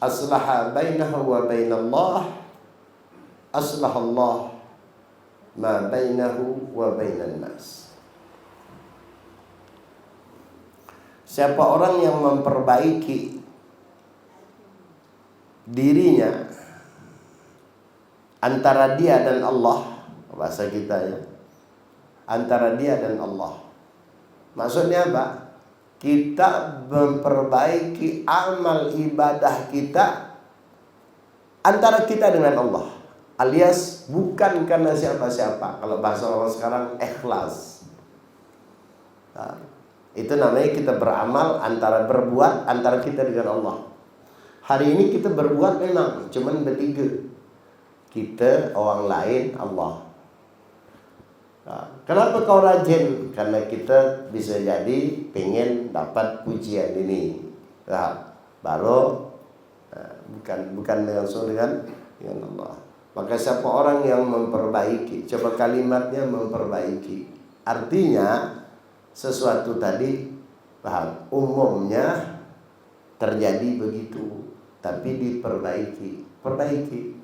aslaha bainahu wa bainallah aslahallah ma bainahu wa bainan nas. Siapa orang yang memperbaiki dirinya antara dia dan Allah, bahasa kita ya, antara dia dan Allah. Maksudnya apa? Kita memperbaiki amal ibadah kita antara kita dengan Allah, alias bukan karena siapa-siapa. Kalau bahasa orang sekarang ikhlas. Itu namanya kita beramal berbuat antara kita dengan Allah. Hari ini kita berbuat memang cuman bertiga. Kita, orang lain, Allah. Kenapa kau rajin? Karena kita bisa jadi pengen dapat pujian ini. Baru bukan langsung dengan Allah. Maka siapa orang yang memperbaiki, coba kalimatnya memperbaiki, artinya sesuatu tadi paham umumnya terjadi begitu, tapi perbaiki.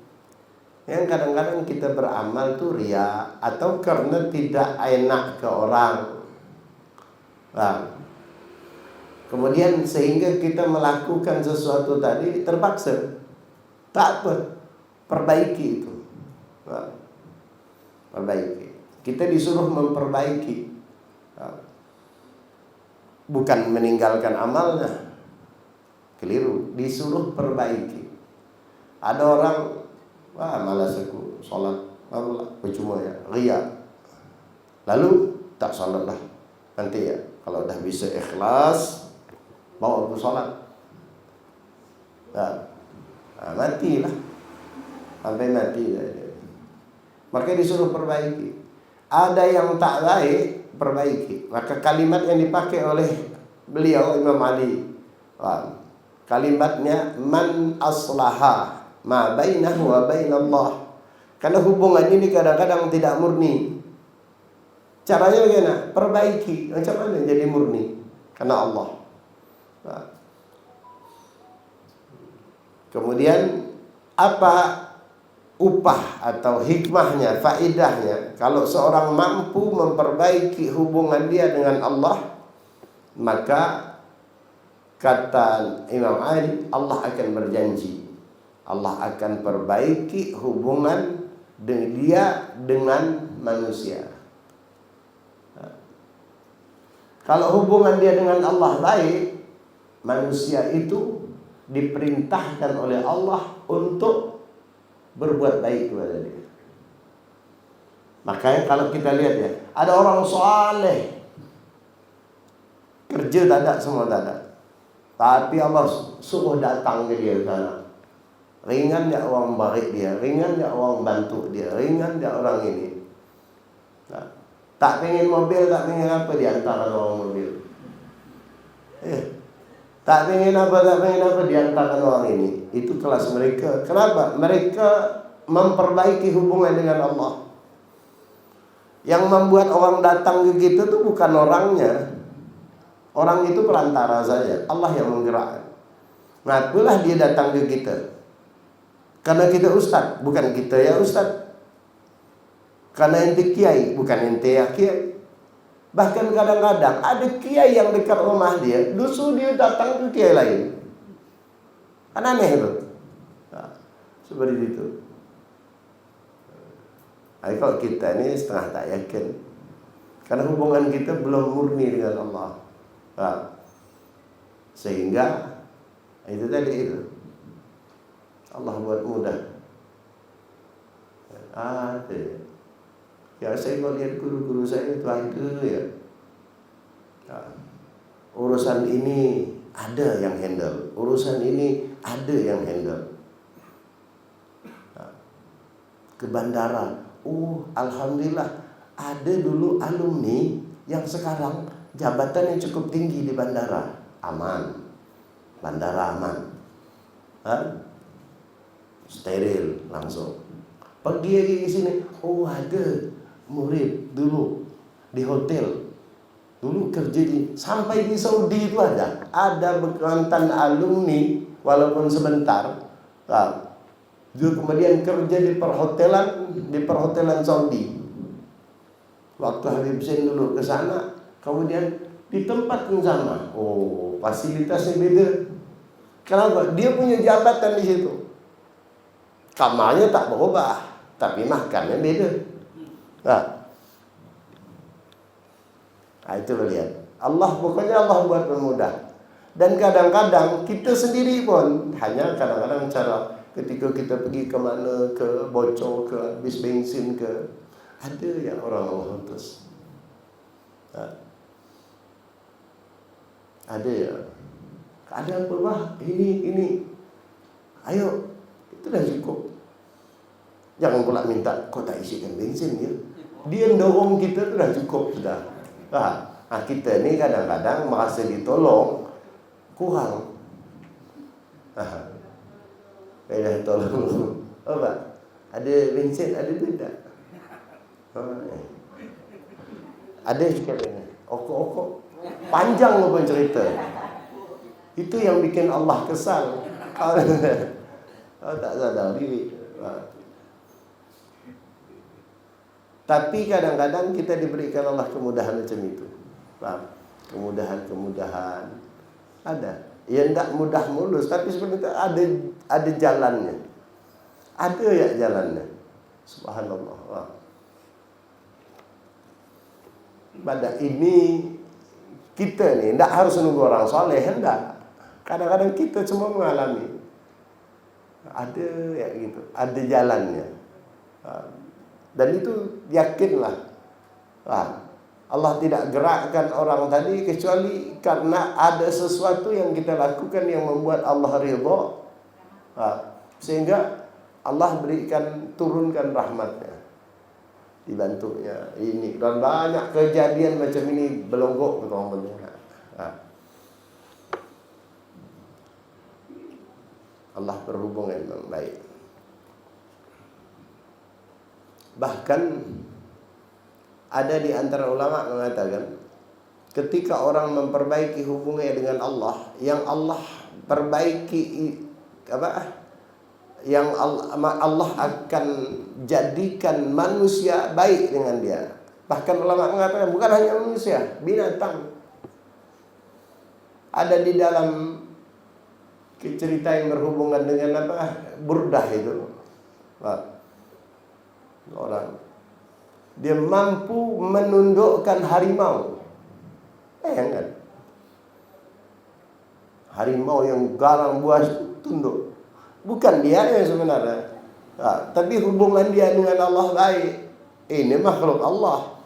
Yang kadang-kadang kita beramal tuh ria atau karena tidak enak ke orang. Kemudian sehingga kita melakukan sesuatu tadi terpaksa. Tak apa, perbaiki itu. Perbaiki. Kita disuruh memperbaiki. Bukan meninggalkan amalnya. Keliru, disuruh perbaiki. Ada orang, malas aku sholat, barulah percuma ya, ria. Lalu tak sholat lah, nanti ya kalau dah bisa ikhlas bawa aku sholat. Matilah, sampai mati. Maka disuruh perbaiki. Ada yang tak baik, perbaiki. Maka kalimat yang dipakai oleh beliau Imam Ali, kalimatnya man aslaha ma bainahu wa bainallah. Karena hubungan ini kadang-kadang tidak murni. Caranya bagaimana? Perbaiki. Macam mana jadi murni? Karena Allah. Kemudian apa upah atau hikmahnya, faidahnya? Kalau seorang mampu memperbaiki hubungan dia dengan Allah, maka kata Imam Ali, Allah akan berjanji, Allah akan perbaiki hubungan dia dengan manusia. Kalau hubungan dia dengan Allah baik, manusia itu diperintahkan oleh Allah untuk berbuat baik kepada dia. Makanya kalau kita lihat ya, ada orang saleh, kerja dadak semua dadak, tapi Allah suruh datang ke dia sana. Ringan dia orang barik dia, ringan dia orang bantu dia, ringan dia orang ini. Tak pengen mobil, tak pengen apa, diantarkan orang mobil. Tak pengen apa, diantarkan orang ini. Itu kelas mereka. Kenapa? Mereka memperbaiki hubungan dengan Allah. Yang membuat orang datang ke kita itu bukan orangnya. Orang itu perantara saja. Allah yang menggerakkan. Nah, itulah dia datang ke kita. Karena kita ustaz, bukan kita ya ustaz. Karena ente kiai, bukan ente ya kiai. Bahkan kadang-kadang ada kiai yang dekat rumah dia, justru dia datang ke kiai lain. Kan aneh itu. Seperti itu. Kalau kita ini setengah tak yakin. Karena hubungan kita belum murni dengan Allah. Sehingga itu tadi itu. Allah buat mudah. Ya saya mau lihat guru-guru saya itu ada ya. Urusan ini ada yang handle, urusan ini ada yang handle. Ke bandara, alhamdulillah ada dulu alumni yang sekarang jabatannya cukup tinggi di bandara, aman, bandara aman, steril langsung. Pergi lagi ke sini, ada murid dulu di hotel, dulu kerja sampai di Saudi itu ada mantan alumni walaupun sebentar, dia kemudian kerja di perhotelan Saudi. Waktu Habib Zain dulu ke sana, kemudian di tempat yang sama, fasilitasnya beda. Kenapa? Dia punya jabatan di situ. Kamarnya tak berubah, tapi makannya beda. Itu lo lihat. Pokoknya Allah buat permudah. Dan kadang-kadang kita sendiri pun hanya kadang-kadang cara ketika kita pergi ke mana, ke bocor, ke habis bensin, ada yang orang Allah utus. Ada ya. Ada apa bah? Ini. Ayo, itu dah cukup. Jangan pula minta kau tak isikan bensin ya. Dia dorong kita tu dah cukup sudah. Kita ni kadang-kadang merasa ditolong kurang. tolong. Apa? Ada bensin, ada tidak? Ada sekalian. Okok-okok. Panjang pun cerita. Itu yang bikin Allah kesal. Kau tak sadar diri. Tapi kadang-kadang kita diberikan Allah kemudahan macam itu. Faham? Kemudahan-kemudahan ada. Ya tidak mudah mulus, tapi sebenarnya ada jalannya. Ada ya jalannya. Subhanallah. Wah. Pada ini kita ni tidak harus menunggu orang soleh, hendak. Kadang-kadang kita semua mengalami. Ada ya gitu, ada jalannya. Dan itu yakinlah. Allah tidak gerakkan orang tadi kecuali karena ada sesuatu yang kita lakukan yang membuat Allah ridha. Sehingga Allah turunkan rahmatnya, dibantunya ini. Dan banyak kejadian macam ini belonggok orang benar. Allah berhubungan memang baik. Bahkan ada di antara ulama mengatakan, ketika orang memperbaiki hubungannya dengan Allah, yang Allah perbaiki yang Allah akan jadikan manusia baik dengan dia. Bahkan ulama mengatakan bukan hanya manusia, binatang. Ada di dalam cerita yang berhubungan dengan Burdah itu. Orang dia mampu menundukkan harimau. Bayangkan. Harimau yang garang buas tunduk. Bukan dia yang sebenarnya. Tapi hubungan dia dengan Allah baik. Ini makhluk Allah.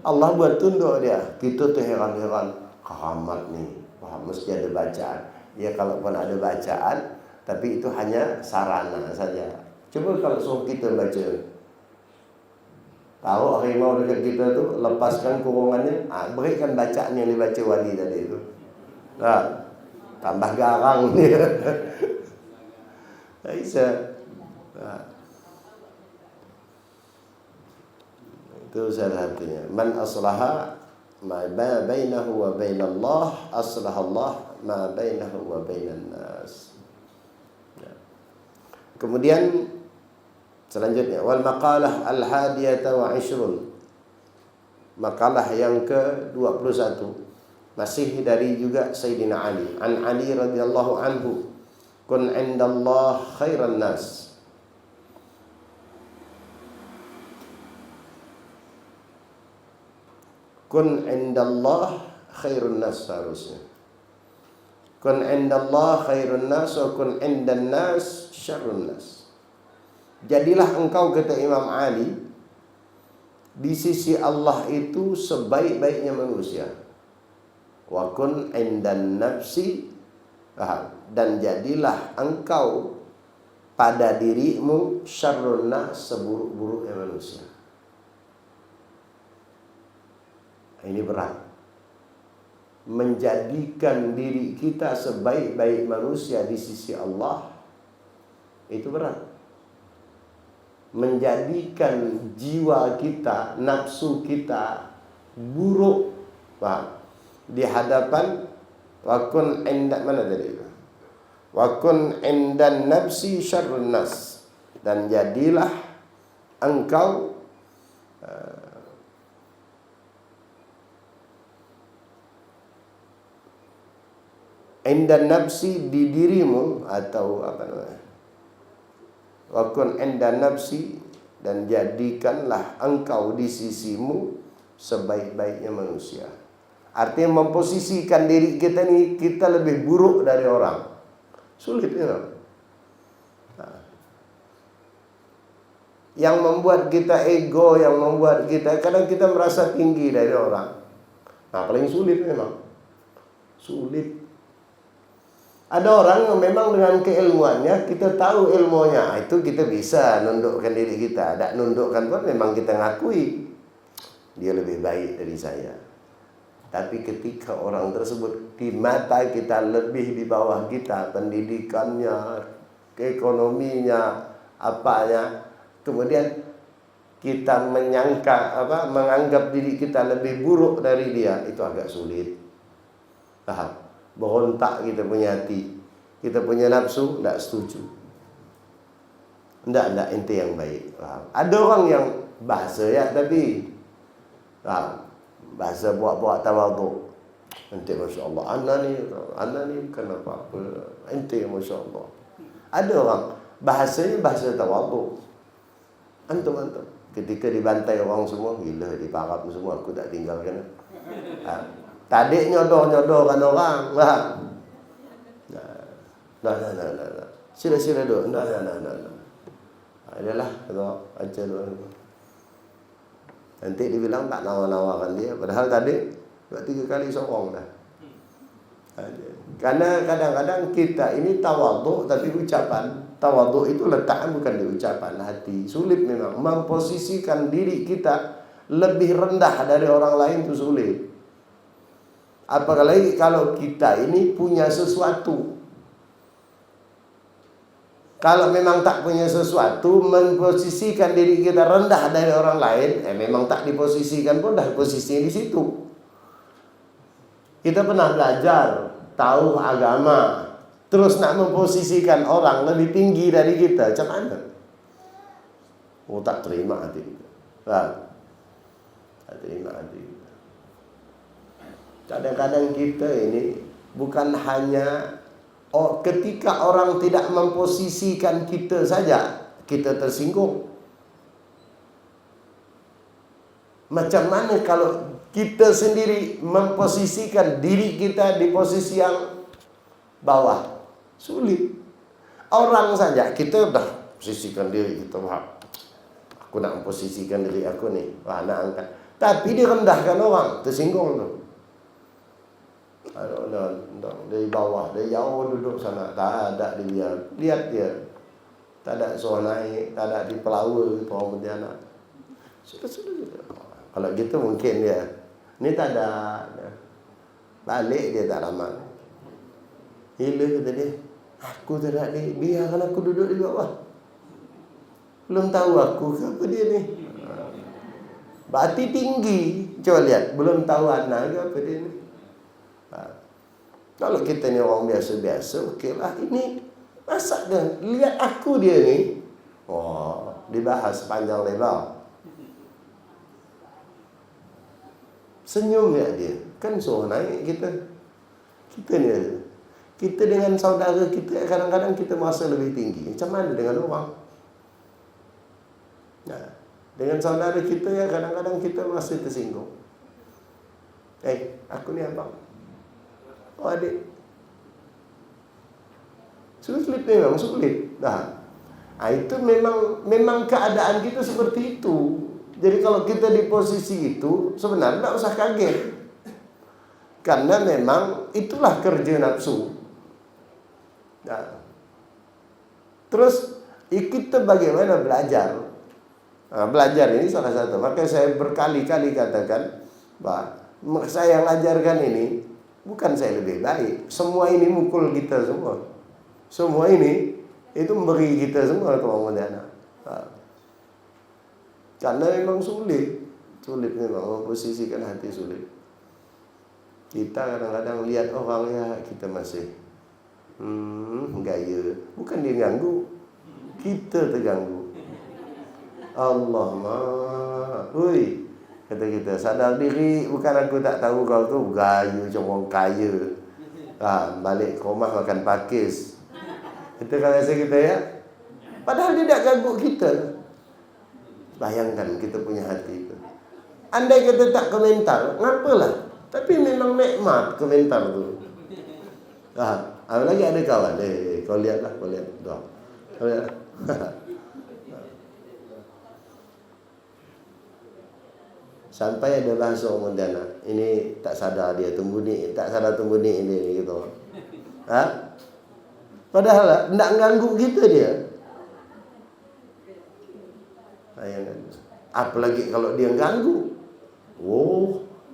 Allah buat tunduk dia. Kita tuh heran-heran. Keramat nih. Wah, mesti ada bacaan. Ya kalaupun ada bacaan, tapi itu hanya sarana saja. Coba kalau suruh kita baca. Tahu harimau dekat kita tu, lepaskan kurungannya, berikan bacaan yang dibaca wali tadi itu. Tambah garang dia. Tak bisa. Itu salah satunya. Man aslaha ma bainahu wa bainallah, aslahallah ma bainahu wa bainan nas. Kemudian selanjutnya, wal maqalah al-hadiyata wa 20. Makalah yang ke-21 masih dari juga Sayyidina Ali. An Ali radhiyallahu anhu, kun 'indallah khairan nas. Kun 'indallah khairun nas harusnya. Kun 'indallah khairun nas wa kun 'indan nas syarrun nas. Jadilah engkau, kata Imam Ali, di sisi Allah itu sebaik-baiknya manusia. Wa kun 'indan nafsi, dan jadilah engkau pada dirimu syarrun nas, seburuk-buruknya manusia. Ini berat. Menjadikan diri kita sebaik-baik manusia di sisi Allah itu berat. Menjadikan jiwa kita, nafsu kita buruk, di hadapan wakun inda mana tadi? Wakun indan nafsi syarrun nas, dan jadilah engkau indan nafsi, di dirimu, atau apa namanya? Wa kun indan nafsi, dan jadikanlah engkau di sisimu sebaik-baiknya manusia. Artinya memposisikan diri kita ni, kita lebih buruk dari orang. Sulit ya. Yang membuat kita ego, yang membuat kita, kadang kita merasa tinggi dari orang. Paling sulit memang. Sulit. Ada orang yang memang dengan keilmuannya, kita tahu ilmunya, itu kita bisa nundukkan diri kita. Tak nundukkan pun memang kita ngakui dia lebih baik dari saya. Tapi ketika orang tersebut di mata kita lebih di bawah kita, pendidikannya, ekonominya, apanya, kemudian kita menganggap diri kita lebih buruk dari dia, itu agak sulit. Paham? Berontak kita punya hati, kita punya nafsu, tidak setuju. Tidak ente yang baik. Paham? Ada orang yang bahasa ya, tapi bahasa buat-buat tawaduk. Ente Masya Allah, anda ni bukan apa-apa, ente Masya Allah. Ada orang bahasanya bahasa tawaduk. Antum ketika dibantai orang semua, gila diparap semua, aku tak tinggalkan. Tadi nyodor-nyodorkan orang. Nah. Sila dulu. Nah. Adalah kalau aja dulu. Nanti dibilang tak nawar-nawarkan dia, padahal tadi 2-3 kali sorong dah. Karena kadang-kadang kita ini tawaduk tapi ucapan. Tawaduk itu letakkan bukan di ucapan, hati. Sulit memang memposisikan diri kita lebih rendah dari orang lain, itu sulit. Apalagi kalau kita ini punya sesuatu. Kalau memang tak punya sesuatu, memposisikan diri kita rendah dari orang lain, memang tak diposisikan pun dah posisi di situ. Kita pernah belajar, tahu agama, terus nak memposisikan orang lebih tinggi dari kita, macam mana? Oh, tak terima hati kita. Tak terima hati kita. Kadang-kadang kita ini bukan hanya ketika orang tidak memposisikan kita saja, kita tersinggung. Macam mana kalau kita sendiri memposisikan diri kita di posisi yang bawah? Sulit. Orang saja kita dah posisikan diri kita, aku nak memposisikan diri aku ni, nak angkat. Tapi direndahkan orang, tersinggung tu. Dari bawah, dari jauh duduk sana, tak ada dia, lihat dia, tak ada suruh naik, tak ada di pelawa orang Pontianak. Sudah. Kalau gitu mungkin dia ni tak ada, balik dia tak lama. Hila kata dia, aku tak ada ni, biarkan aku duduk di bawah. Belum tahu aku ke apa dia ni. Berarti tinggi. Coba lihat, belum tahu anak ke apa dia ni. Kalau kita ni orang biasa-biasa, okeylah. Ini masa dia lihat aku dia ni, dibahas panjang lebar. Senyum ya dia, kan suruh naik kita. Kita dengan saudara kita kadang-kadang kita merasa lebih tinggi. Macam mana dengan orang? Nah, dengan saudara kita ya kadang-kadang kita masih tersinggung. Aku ni abang. Oh adik. Sulit memang sulit. Itu memang keadaan kita seperti itu. Jadi kalau kita di posisi itu sebenarnya tak usah kaget. Karena memang itulah kerja nafsu. Terus kita bagaimana belajar? Belajar ini salah satu. Maka saya berkali-kali katakan bahwa saya yang ajarkan ini bukan saya lebih baik. Semua ini mukul kita semua. Semua ini itu memberi kita semua kemampuan. Karena memang sulit memang memposisikan hati sulit. Kita kadang-kadang lihat orang ya kita masih gaya. Bukan dia ganggu, kita terganggu. Allah hui, kata kita sadar diri, bukan aku tak tahu kau tu gaya macam orang kaya. Balik ke rumah makan pakis. Itu kan rasa kita ya. Padahal dia tak ganggu kita. Bayangkan kita punya hati itu. Andai kita tak komentar, ngapalah. Tapi memang nikmat komentar tu. Lagi ada kawan, kau lihatlah, kau lihat. Kau lihat. Sampai ada bahasa orang Pontianak, ini tak sadar dia tembuni ini gitu. Padahal nak ganggu kita dia. Apalagi kalau dia ganggu.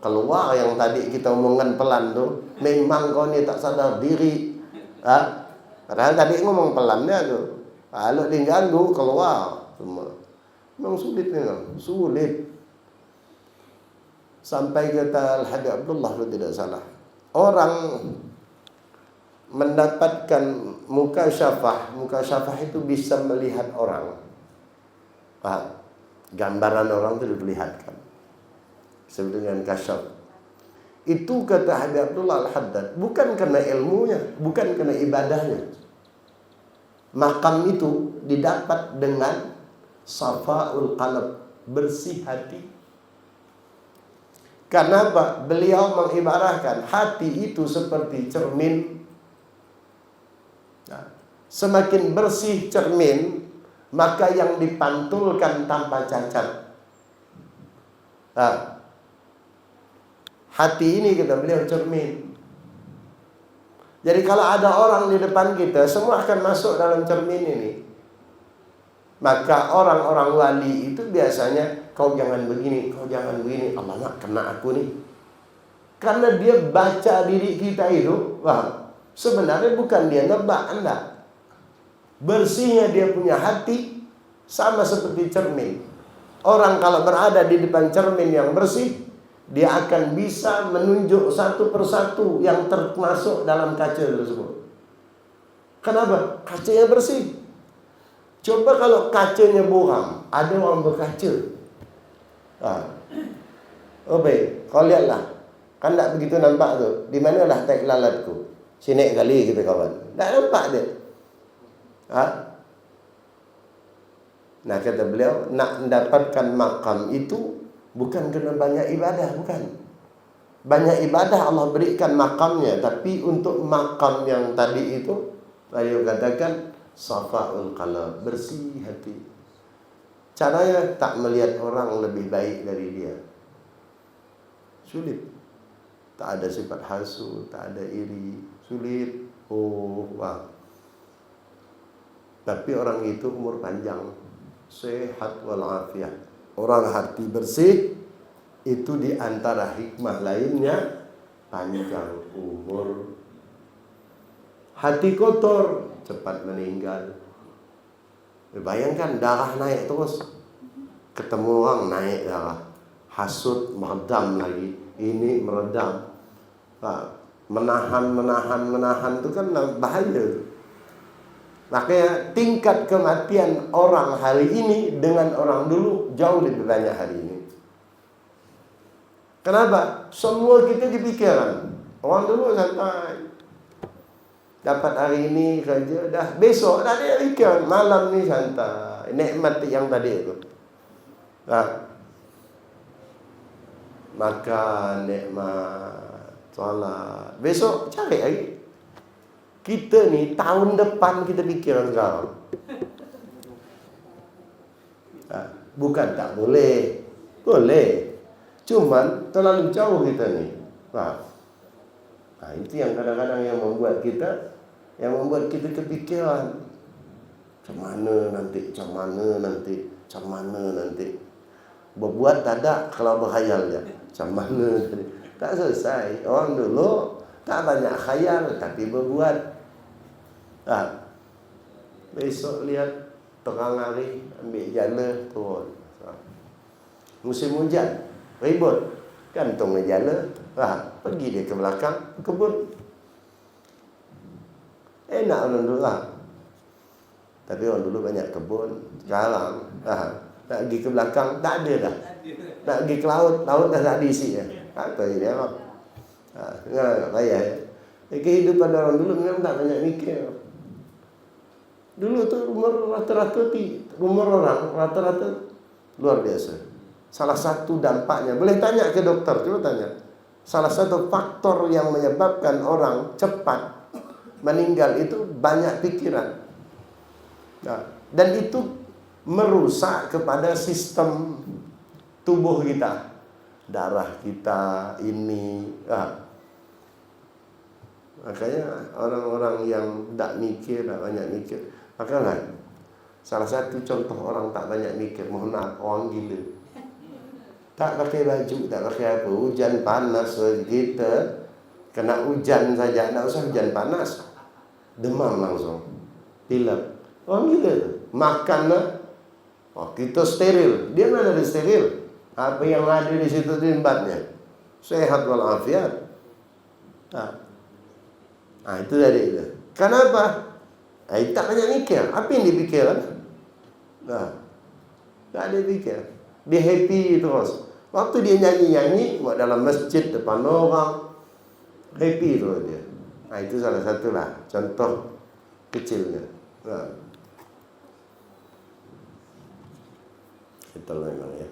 Keluar yang tadi kita omongkan pelan tu, memang kau ni tak sadar diri. Padahal tadi ngomong pelannya tuh. Kalau diganggu keluar semua. Memang sulit memang, sulit. Sampai kata Al-Habib Abdullah kalau tidak salah, orang mendapatkan mukasyafah itu bisa melihat orang. Paham? Gambaran orang itu diperlihatkan. Sebut dengan kasyaf. Itu kata Habib Abdullah Al-Haddad, bukan karena ilmunya, bukan karena ibadahnya. Makam itu didapat dengan safaul qalb, bersih hati. Karena apa? Beliau mengibarahkan hati itu seperti cermin. Nah, semakin bersih cermin, maka yang dipantulkan tanpa cacat. Nah, hati ini kata beliau cermin. Jadi kalau ada orang di depan kita, semua akan masuk dalam cermin ini. Maka orang-orang wali itu biasanya, kau jangan begini, kau jangan begini. Allah nak kena aku nih. Karena dia baca diri kita itu, wah, sebenarnya bukan dia nebak Anda. Bersihnya dia punya hati sama seperti cermin. Orang kalau berada di depan cermin yang bersih, dia akan bisa menunjuk satu persatu yang termasuk dalam kaca tersebut. Kenapa? Kacanya bersih. Coba kalau kacanya buram, ada orang berkaca. Baik, kau lihatlah. Kan tak begitu nampak tu. Di manalah tai lalatku? Sini kali kita kawan. Tak nampak dia. Nah kata beliau, nak mendapatkan makam itu bukan kerana banyak ibadah, bukan. Banyak ibadah Allah berikan makamnya, tapi untuk makam yang tadi itu, beliau katakan safaul qalb, bersih hati. Caranya tak melihat orang lebih baik dari dia. Sulit. Tak ada sifat hasud, tak ada iri, sulit. Tapi orang itu umur panjang, sehat walafiat. Orang hati bersih itu di antara hikmah lainnya panjang umur. Hati kotor cepat meninggal. Bayangkan darah naik terus, ketemu orang naik darah, hasut meredam lagi, ini meredam. Menahan itu kan bahaya. Makanya tingkat kematian orang hari ini dengan orang dulu jauh lebih banyak hari ini. Kenapa? Semua kita dipikiran. Orang dulu santai. Dapat hari ini kerja, dah besok dah dia fikir, malam ni santai. Nikmat yang tadi itu. Makan, nikmat, solat. Besok cari lagi. Kita ni tahun depan kita fikir sekarang. Bukan tak boleh. Boleh. Cuman terlalu jauh kita ni. Itu yang kadang-kadang yang membuat kita kepikiran. Macam mana nanti. Berbuat tak ada kalau berkhayal je. Macam mana nanti. Tak selesai. Orang dulu tak banyak khayal tapi berbuat. Besok lihat tengah hari ambil jala turun. Musim hujan ribut, gantung jala, pergi dia ke belakang kebun. Enak orang dulu Tapi orang dulu banyak kebun. Sekarang nak pergi ke belakang tak ada dah. Nak pergi ke laut dah tak diisi dah. Apa dia apa? Enggak payah. Kehidupan orang dulu memang tak banyak mikir. Dulu tu umur orang rata-rata luar biasa. Salah satu dampaknya, boleh tanya ke dokter, coba tanya. Salah satu faktor yang menyebabkan orang cepat meninggal itu banyak pikiran. Dan itu merusak kepada sistem tubuh kita, darah kita ini. Makanya orang-orang yang tak mikir, tak banyak mikir. Makanya salah satu contoh orang tak banyak mikir, mohon maaf, orang gila. Tak pakai baju, tak pakai apa. Hujan panas kita kena hujan saja, tak usah hujan panas. demam langsung, pilek. Orang gila tuh. Makan lah, kita steril, dia mana ada steril? Apa yang ada di situ timbatnya, sehat walafiat. Nah, itu dari itu. Kenapa? Tak banyak mikir. Apa yang dipikir? Gak ada pikir. Dia happy terus. Waktu dia nyanyi-nyanyi dalam masjid depan orang, happy terus dia. Nah, itu salah satu lah contoh kecilnya. Itulah memang ya.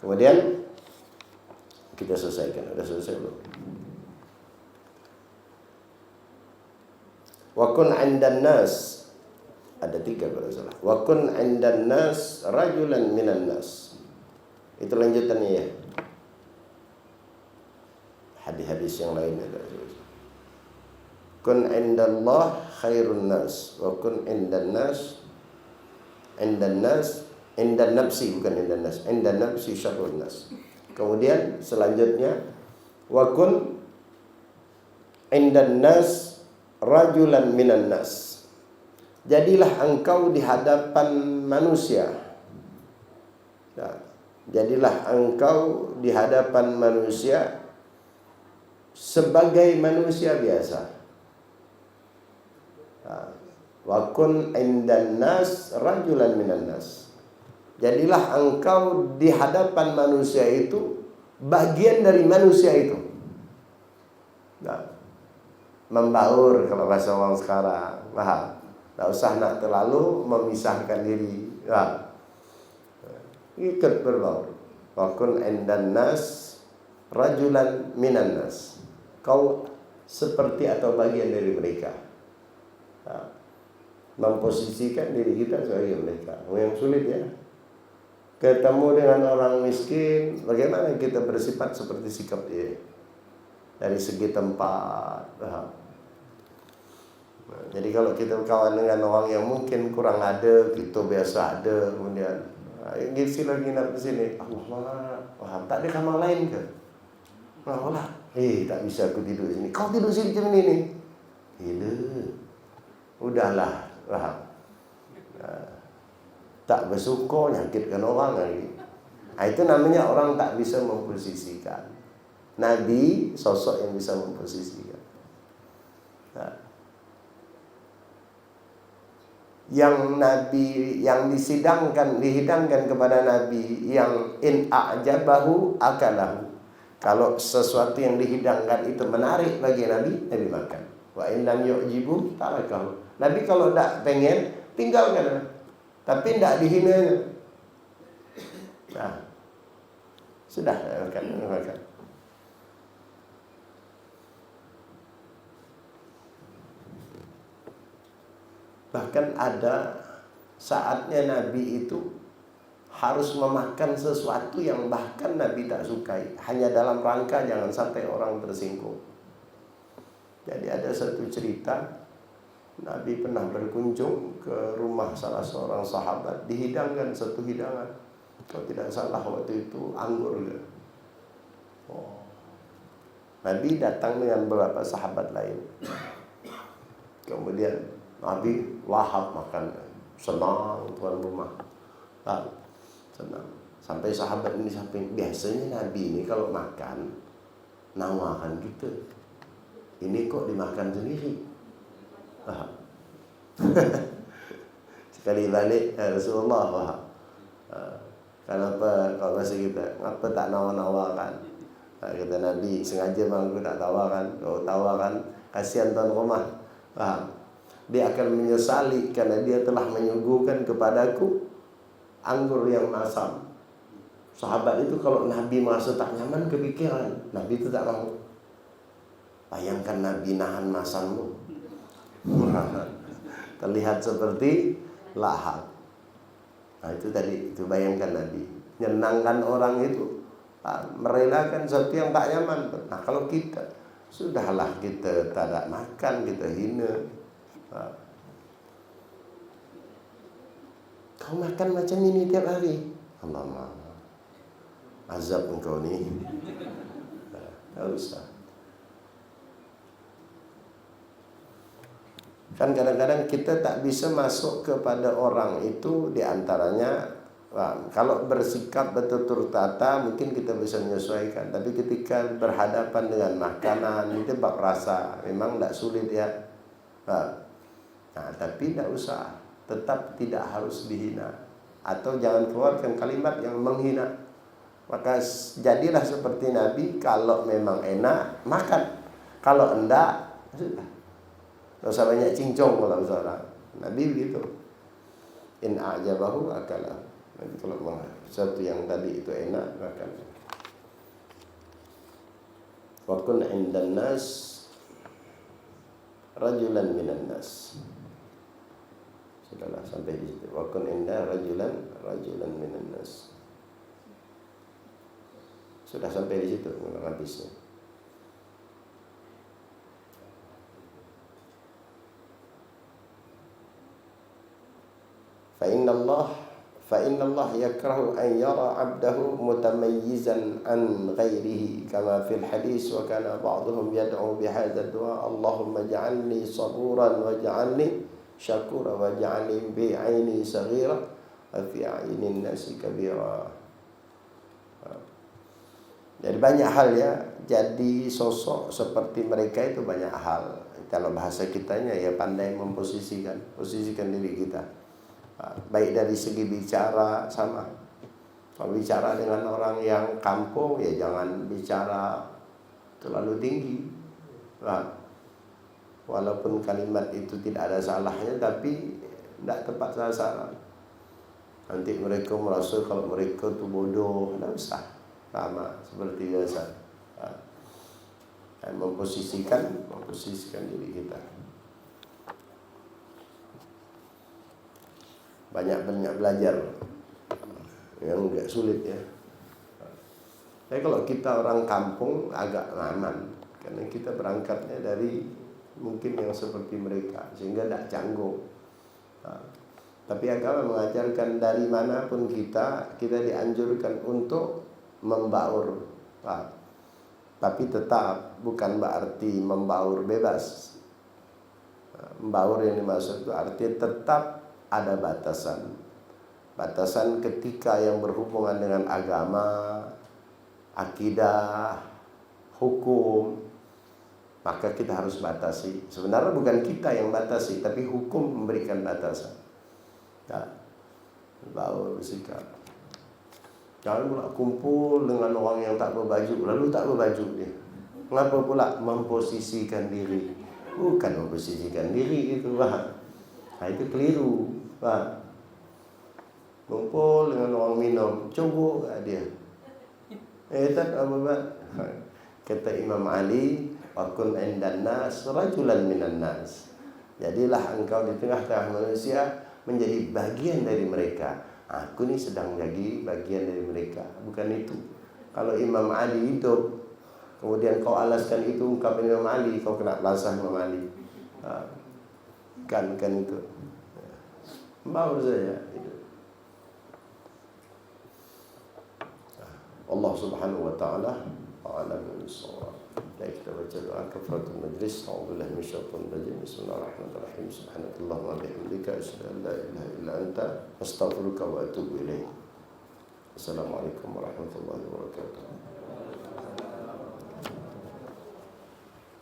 Kemudian kita selesaikan. Sudah selesai belum? Wa kun 'indan nas, ada 3 kalau salah. Wa kun 'indan nas rajulan minan nas. Itu lanjutannya ya. Hadis-hadis yang lain ada. Kun 'indallah khairun nas wa kun 'indan nas, 'indan nas, 'indan nafsi, bukan 'indan nas, 'indan nafsi syarrun nas. Kemudian selanjutnya wa kun 'indan nas rajulan minan nas. Jadilah engkau di hadapan manusia. Jadilah engkau di hadapan manusia sebagai manusia biasa. Wa kun 'indan nas rajulan minan nas. Jadilah engkau di hadapan manusia itu bagian dari manusia itu. Membaur kalau bahasa orang sekarang. Tak usah nak terlalu memisahkan diri. Ikut berbaur. Wa kun 'indan nas rajulan minan nas. Kau seperti atau bagian dari mereka. Memposisikan diri kita sebagai mereka. Yang sulit ya. Ketemu dengan orang miskin, bagaimana kita bersifat seperti sikap dia dari segi tempat. Jadi kalau kita kawan dengan orang yang mungkin kurang ada, kita biasa ada, kemudian ngisi lagi nginap di sini, wah, tak ada kamar lain ke? Tak bisa aku tidur di sini. Kau tidur sini macam ini nih. Gila. Udahlah, tak bersyukur nyakitkan orang lagi. Itu namanya orang tak bisa memposisikan. Nabi sosok yang bisa memposisikan. Yang Nabi yang dihidangkan kepada Nabi yang in a'jabahu akalahu. Kalau sesuatu yang dihidangkan itu menarik bagi Nabi, Nabi makan. Wa in lam yu'jibu tarakahu. Nabi kalau tak pengen, tinggalkan. Tapi tidak dihinanya. Sudah makan. Bahkan ada saatnya Nabi itu harus memakan sesuatu yang bahkan Nabi tak sukai, hanya dalam rangka jangan sampai orang tersinggung. Jadi ada satu cerita, Nabi pernah berkunjung ke rumah salah seorang sahabat, dihidangkan satu hidangan. Kalau tidak salah waktu itu anggur. Nabi datang dengan beberapa sahabat lain. Kemudian Nabi lahap makan, senang tuan rumah. Senang. Sampai sahabat ini biasanya Nabi ini kalau makan nawakan kita. Ini kok dimakan sendiri. Sekali balik Rasulullah, kenapa kalau bahasa kita, kenapa tak nawar-nawarkan? Kata Nabi, sengaja bang aku tak tawarkan. Kau tawarkan, kasihan tuan rumah. Dia akan menyesali karena dia telah menyuguhkan kepadaku anggur yang masam. Sahabat itu kalau Nabi merasa tak nyaman kepikiran, Nabi itu tak mau. Bayangkan Nabi nahan masammu. Terlihat seperti lahap. Itu tadi, itu bayangkan Nabi menyenangkan orang itu, merelakan sesuatu yang tak nyaman. Kalau kita sudahlah, kita tak ada makan, kita hina. Kau makan macam ini tiap hari, Allah azab engkau ni. Tidak usah. Kan kadang-kadang kita tak bisa masuk kepada orang itu, diantaranya kalau bersikap betul tertata mungkin kita bisa menyesuaikan. Tapi ketika berhadapan dengan makanan itu bab rasa, memang tidak sulit ya. Tapi tidak usah, tetap tidak harus dihina, atau jangan keluarkan kalimat yang menghina. Maka jadilah seperti Nabi, kalau memang enak makan, kalau enggak sudah. Tidak usah banyak cincong kalau misalnya. Nabi begitu. In a'jabahu akalah. Nanti kalau sesuatu yang tadi itu enak, makan. Wa kun 'indan nas rajulan minan nas. Sudahlah sampai di situ. Wa kun 'inda rajulan minan nas. Sudah sampai di situ habisnya. فإن الله يكره أن يرى عبده متميزا عن غيره كما في الحديث وكان بعضهم يدعو بهذا الدعاء اللهم اجعلني صبورا واجعلني شكورا واجعلني بعيني صغيرا وفي أعين الناس كبيرا. Jadi banyak hal ya, jadi sosok seperti mereka itu banyak hal. Kalau bahasa kitanya ya pandai posisikan diri kita. Baik dari segi bicara sama. Kalau bicara dengan orang yang kampung ya jangan bicara terlalu tinggi. Walaupun kalimat itu tidak ada salahnya, tapi tidak tepat sasaran. Nanti mereka merasa kalau mereka itu bodoh, tidak usah. Sama seperti biasa. Memposisikan diri kita. Banyak belajar, yang enggak sulit ya. Tapi kalau kita orang kampung agak aman, karena kita berangkatnya dari mungkin yang seperti mereka, sehingga tidak canggung. Tapi agama mengajarkan dari manapun kita dianjurkan untuk membaur. Tapi tetap bukan berarti membaur bebas. Membaur yang dimaksud itu artinya tetap ada batasan ketika yang berhubungan dengan agama, akidah, hukum, maka kita harus batasi. Sebenarnya bukan kita yang batasi, tapi hukum memberikan batasan. Baru bersikap. Jangan pula kumpul dengan orang yang tak berbaju, lalu tak berbaju dia. Kenapa pula memposisikan diri? Bukan memposisikan diri itu, itu keliru. Kumpul dengan orang minum, coba dia. Tak apa. Kata Imam Ali, wa kun 'indan nas rajulan minan nas. Jadilah engkau di tengah-tengah manusia menjadi bagian dari mereka. Aku ni sedang jadi bagian dari mereka, bukan itu. Kalau Imam Ali hidup, kemudian kau alaskan itu ungkapan Imam Ali, kau kena pelasah Imam Ali. Kan itu. Baru saja itu. Allah Subhanahu wa taala a'lam bis-shawab. Baik, kita baca doa kafaratul majlis. A'udzubillahi minasyaitonir rajim. Bismillahirrahmanirrahim. Subhanakallahumma wa bihamdika asyhadu an la ilaha illa anta astaghfiruka wa atubu ilaik. Assalamualaikum warahmatullahi wabarakatuh.